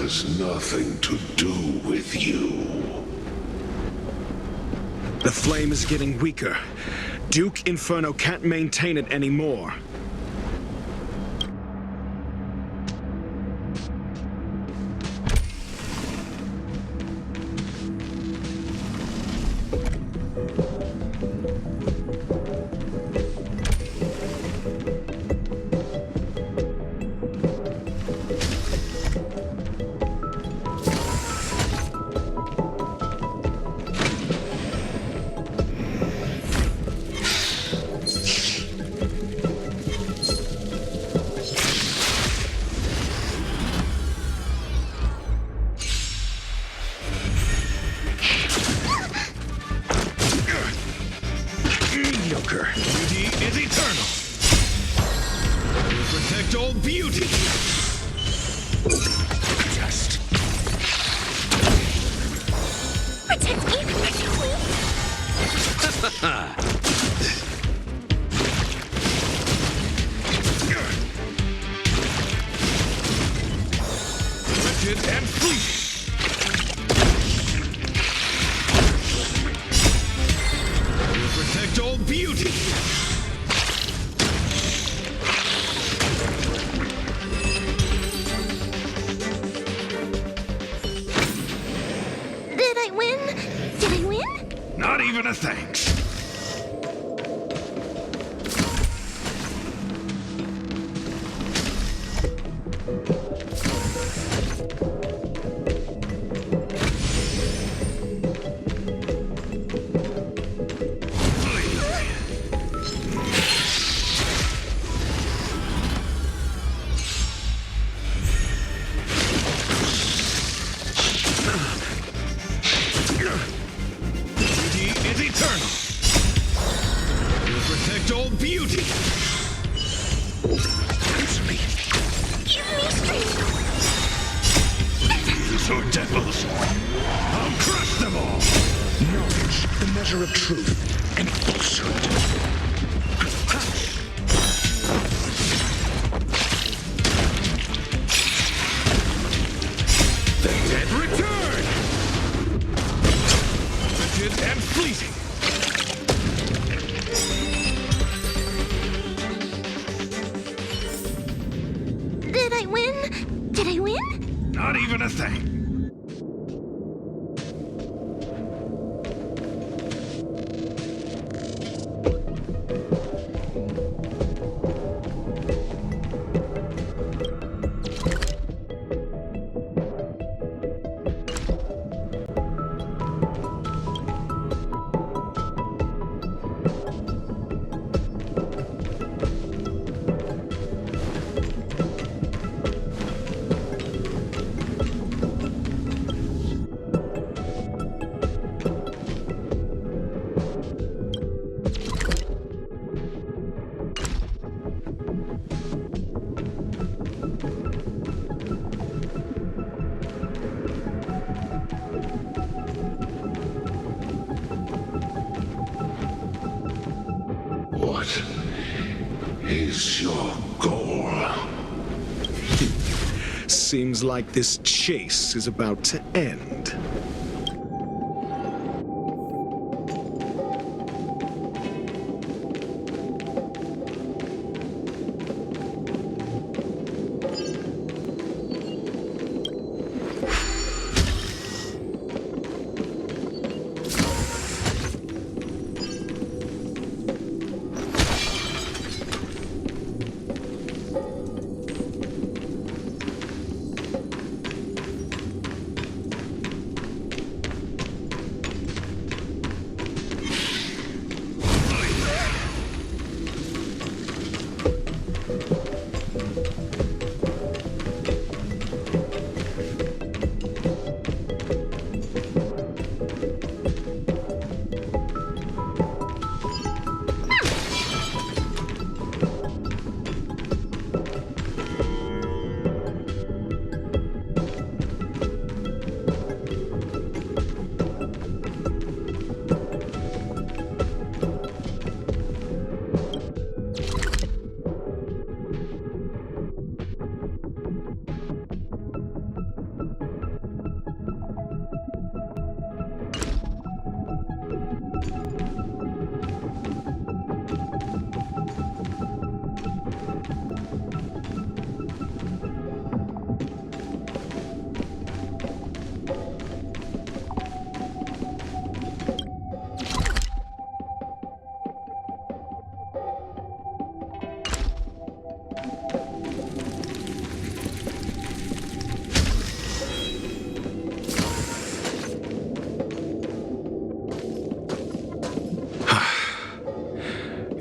has nothing to do with you. The flame is getting weaker. Duke Inferno can't maintain it anymore. Seems like this chase is about to end.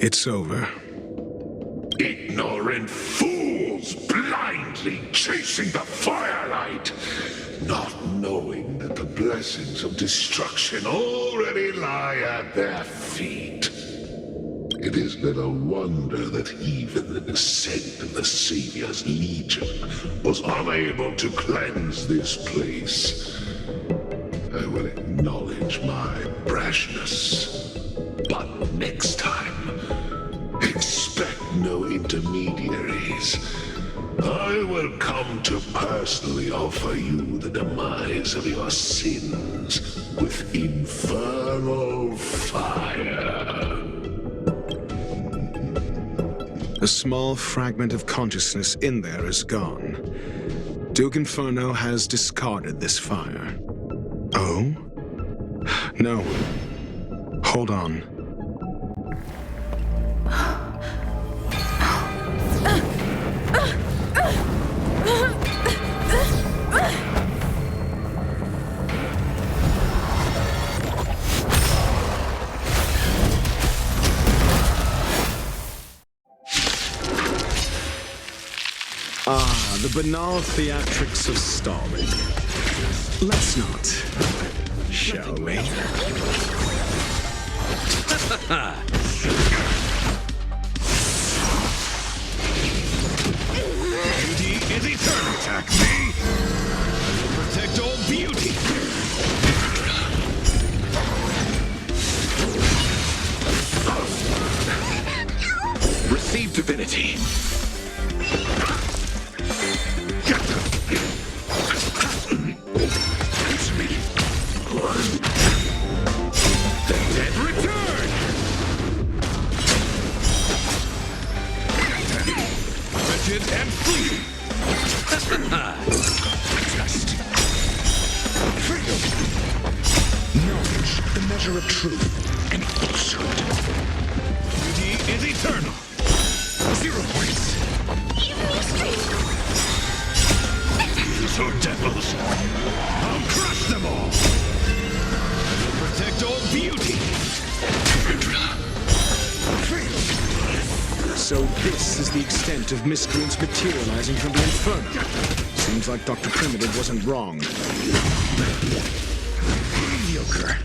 It's over. Ignorant fools blindly chasing the firelight, not knowing that the blessings of destruction already lie at their feet. It is little wonder that even the descent of the Savior's Legion was unable to cleanse this place. I will acknowledge my brashness, but next time, expect no intermediaries. I will come to personally offer you the demise of your sins with infernal fire. A small fragment of consciousness in there is gone. Duke Inferno has discarded this fire. Oh? No. Hold on. The banal theatrics of stalling. Let's not, shall we? Beauty is eternal. Attack me! Protect all beauty! Receive divinity! And flee! Just freedom! Knowledge, the measure of truth and falsehood. Beauty is eternal! 0 points! Give me strength! These are devils! I'll crush them all! Protect all beauty! Freedom! So this is the extent of miscreants materializing from the Inferno. Seems like Dr. Primitive wasn't wrong. Mediocre.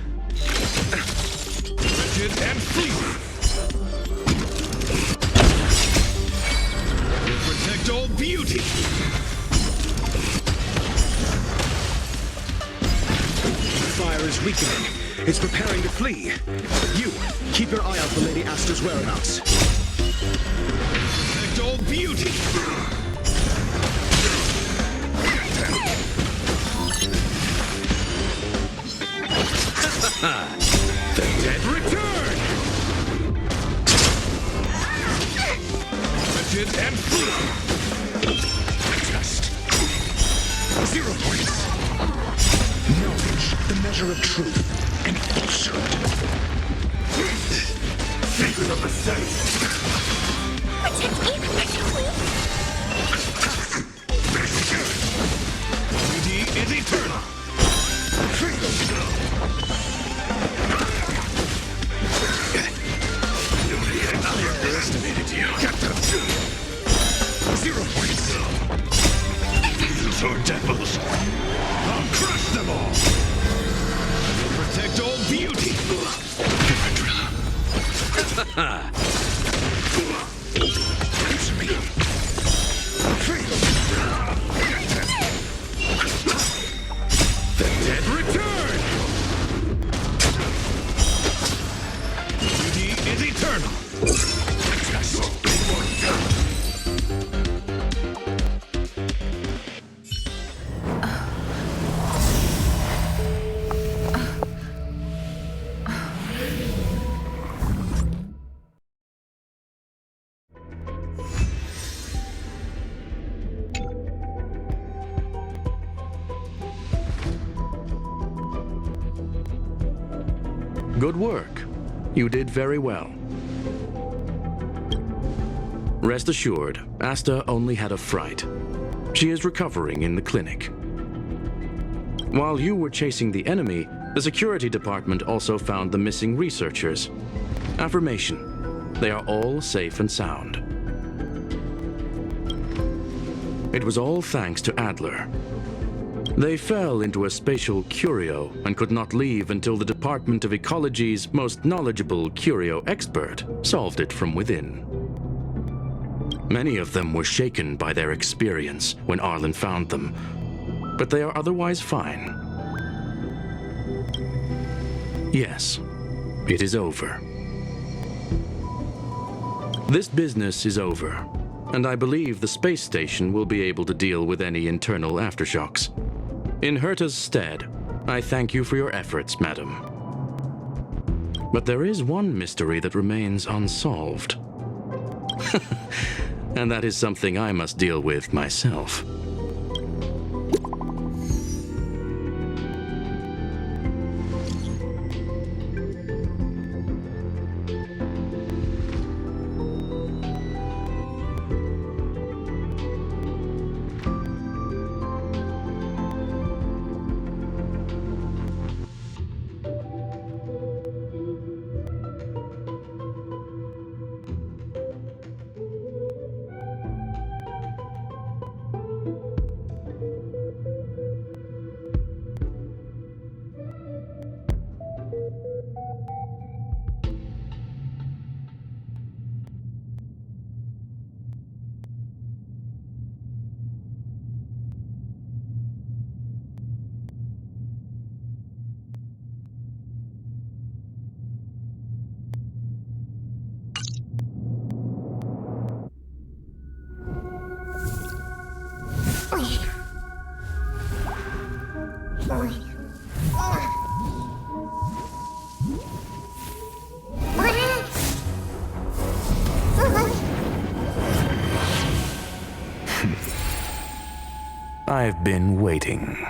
Wretched and flee. Protect all beauty. The fire is weakening. It's preparing to flee. You, keep your eye out for Lady Asta's whereabouts. Protect all beauty! The dead return! Wretched and flee! Just 0 points! Knowledge, the measure of truth and falsehood. Secret of the saint! Protect me, protect me! Beauty is eternal! Freedom! I underestimated you. 0 points! These are devils! I'll crush them all! Protect all beauty! The dead return! Beauty is eternal! Good work. You did very well. Rest assured, Asta only had a fright. She is recovering in the clinic. While you were chasing the enemy, the security department also found the missing researchers. Affirmation. they are all safe and sound. It was all thanks to Adler. They fell into a spatial curio and could not leave until the Department of Ecology's most knowledgeable curio expert solved it from within. Many of them were shaken by their experience when Arlen found them, but they are otherwise fine. Yes, it is over. This business is over, and I believe the space station will be able to deal with any internal aftershocks. In Herta's stead, I thank you for your efforts, madam. But there is one mystery that remains unsolved. And that is something I must deal with myself. I've been waiting.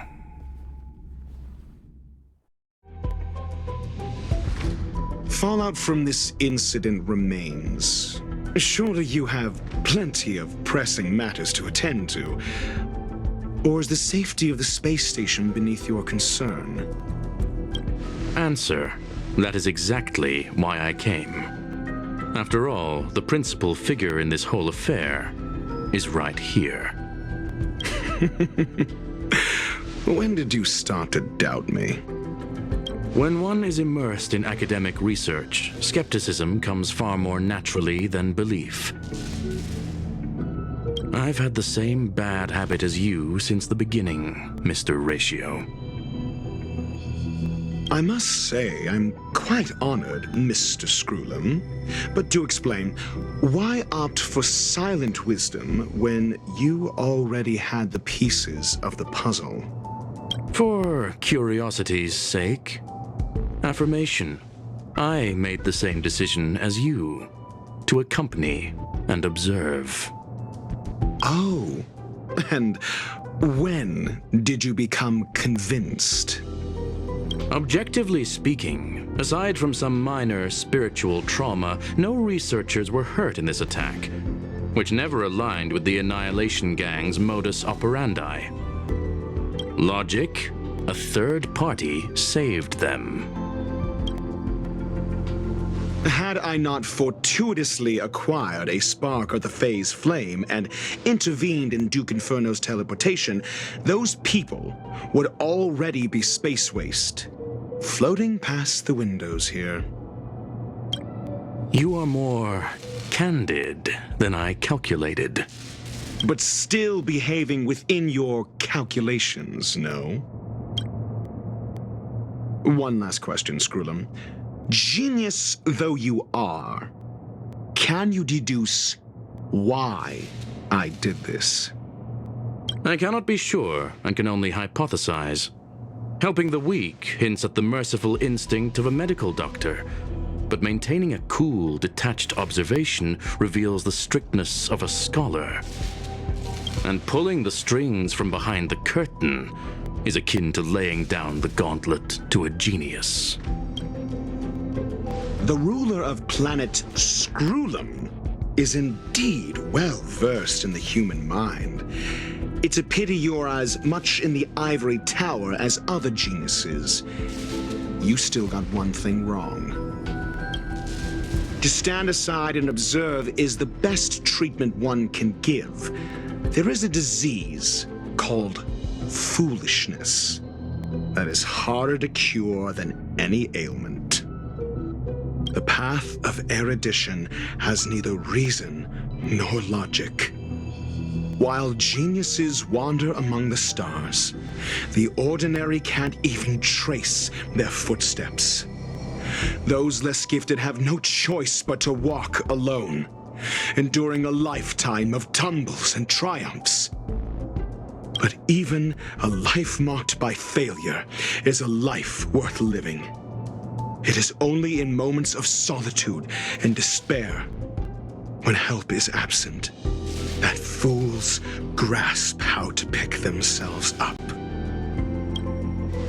Fallout from this incident remains. Surely you have plenty of pressing matters to attend to. Or is the safety of the space station beneath your concern? Answer. That is exactly why I came. After all, the principal figure in this whole affair is right here. When did you start to doubt me? When one is immersed in academic research, skepticism comes far more naturally than belief. I've had the same bad habit as you since the beginning, Mr. Ratio. I must say, I'm quite honored, Mr. Screwlam. But to explain, why opt for silent wisdom when you already had the pieces of the puzzle? For curiosity's sake. Affirmation. I made the same decision as you, to accompany and observe. Oh, and when did you become convinced? Objectively speaking, aside from some minor spiritual trauma, no researchers were hurt in this attack, which never aligned with the Annihilation Gang's modus operandi. Logic, a third party saved them. Had I not fortuitously acquired a spark of the phase flame and intervened in Duke Inferno's teleportation, those people would already be space waste, floating past the windows here. You are more candid than I calculated. But still behaving within your calculations, no? One last question, Screwlam. Genius though you are, can you deduce why I did this? I cannot be sure and can only hypothesize. Helping the weak hints at the merciful instinct of a medical doctor, but maintaining a cool, detached observation reveals the strictness of a scholar. And pulling the strings from behind the curtain is akin to laying down the gauntlet to a genius. The ruler of planet Screwlam is indeed well versed in the human mind. It's a pity you're as much in the ivory tower as other geniuses. You still got one thing wrong. To stand aside and observe is the best treatment one can give. There is a disease called foolishness that is harder to cure than any ailment. The path of erudition has neither reason nor logic. While geniuses wander among the stars, the ordinary can't even trace their footsteps. Those less gifted have no choice but to walk alone, enduring a lifetime of tumbles and triumphs. But even a life marked by failure is a life worth living. It is only in moments of solitude and despair, when help is absent, that fools grasp how to pick themselves up.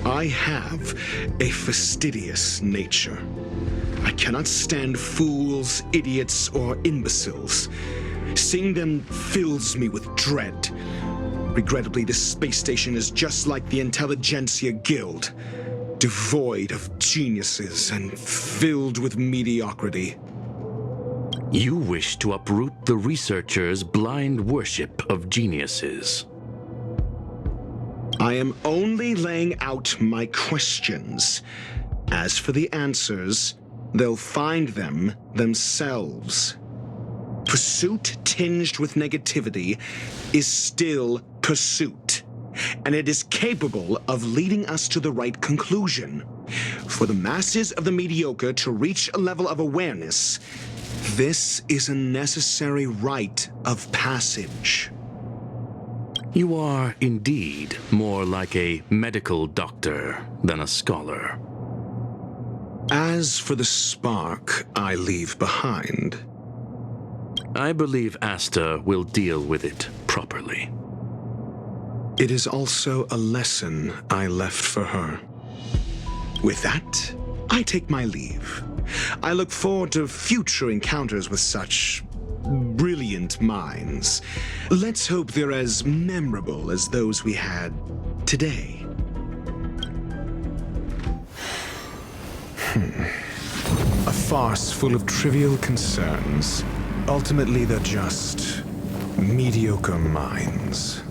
I have a fastidious nature. I cannot stand fools, idiots, or imbeciles. Seeing them fills me with dread. Regrettably, this space station is just like the Intelligentsia Guild, devoid of geniuses and filled with mediocrity. You wish to uproot the researchers' blind worship of geniuses. I am only laying out my questions. As for the answers, they'll find them themselves. Pursuit tinged with negativity is still pursuit, and it is capable of leading us to the right conclusion. For the masses of the mediocre to reach a level of awareness, this is a necessary rite of passage. You are indeed more like a medical doctor than a scholar. As for the spark I leave behind, I believe Asta will deal with it properly. It is also a lesson I left for her. With that, I take my leave. I look forward to future encounters with such brilliant minds. Let's hope they're as memorable as those we had today. A farce full of trivial concerns. Ultimately, they're just mediocre minds.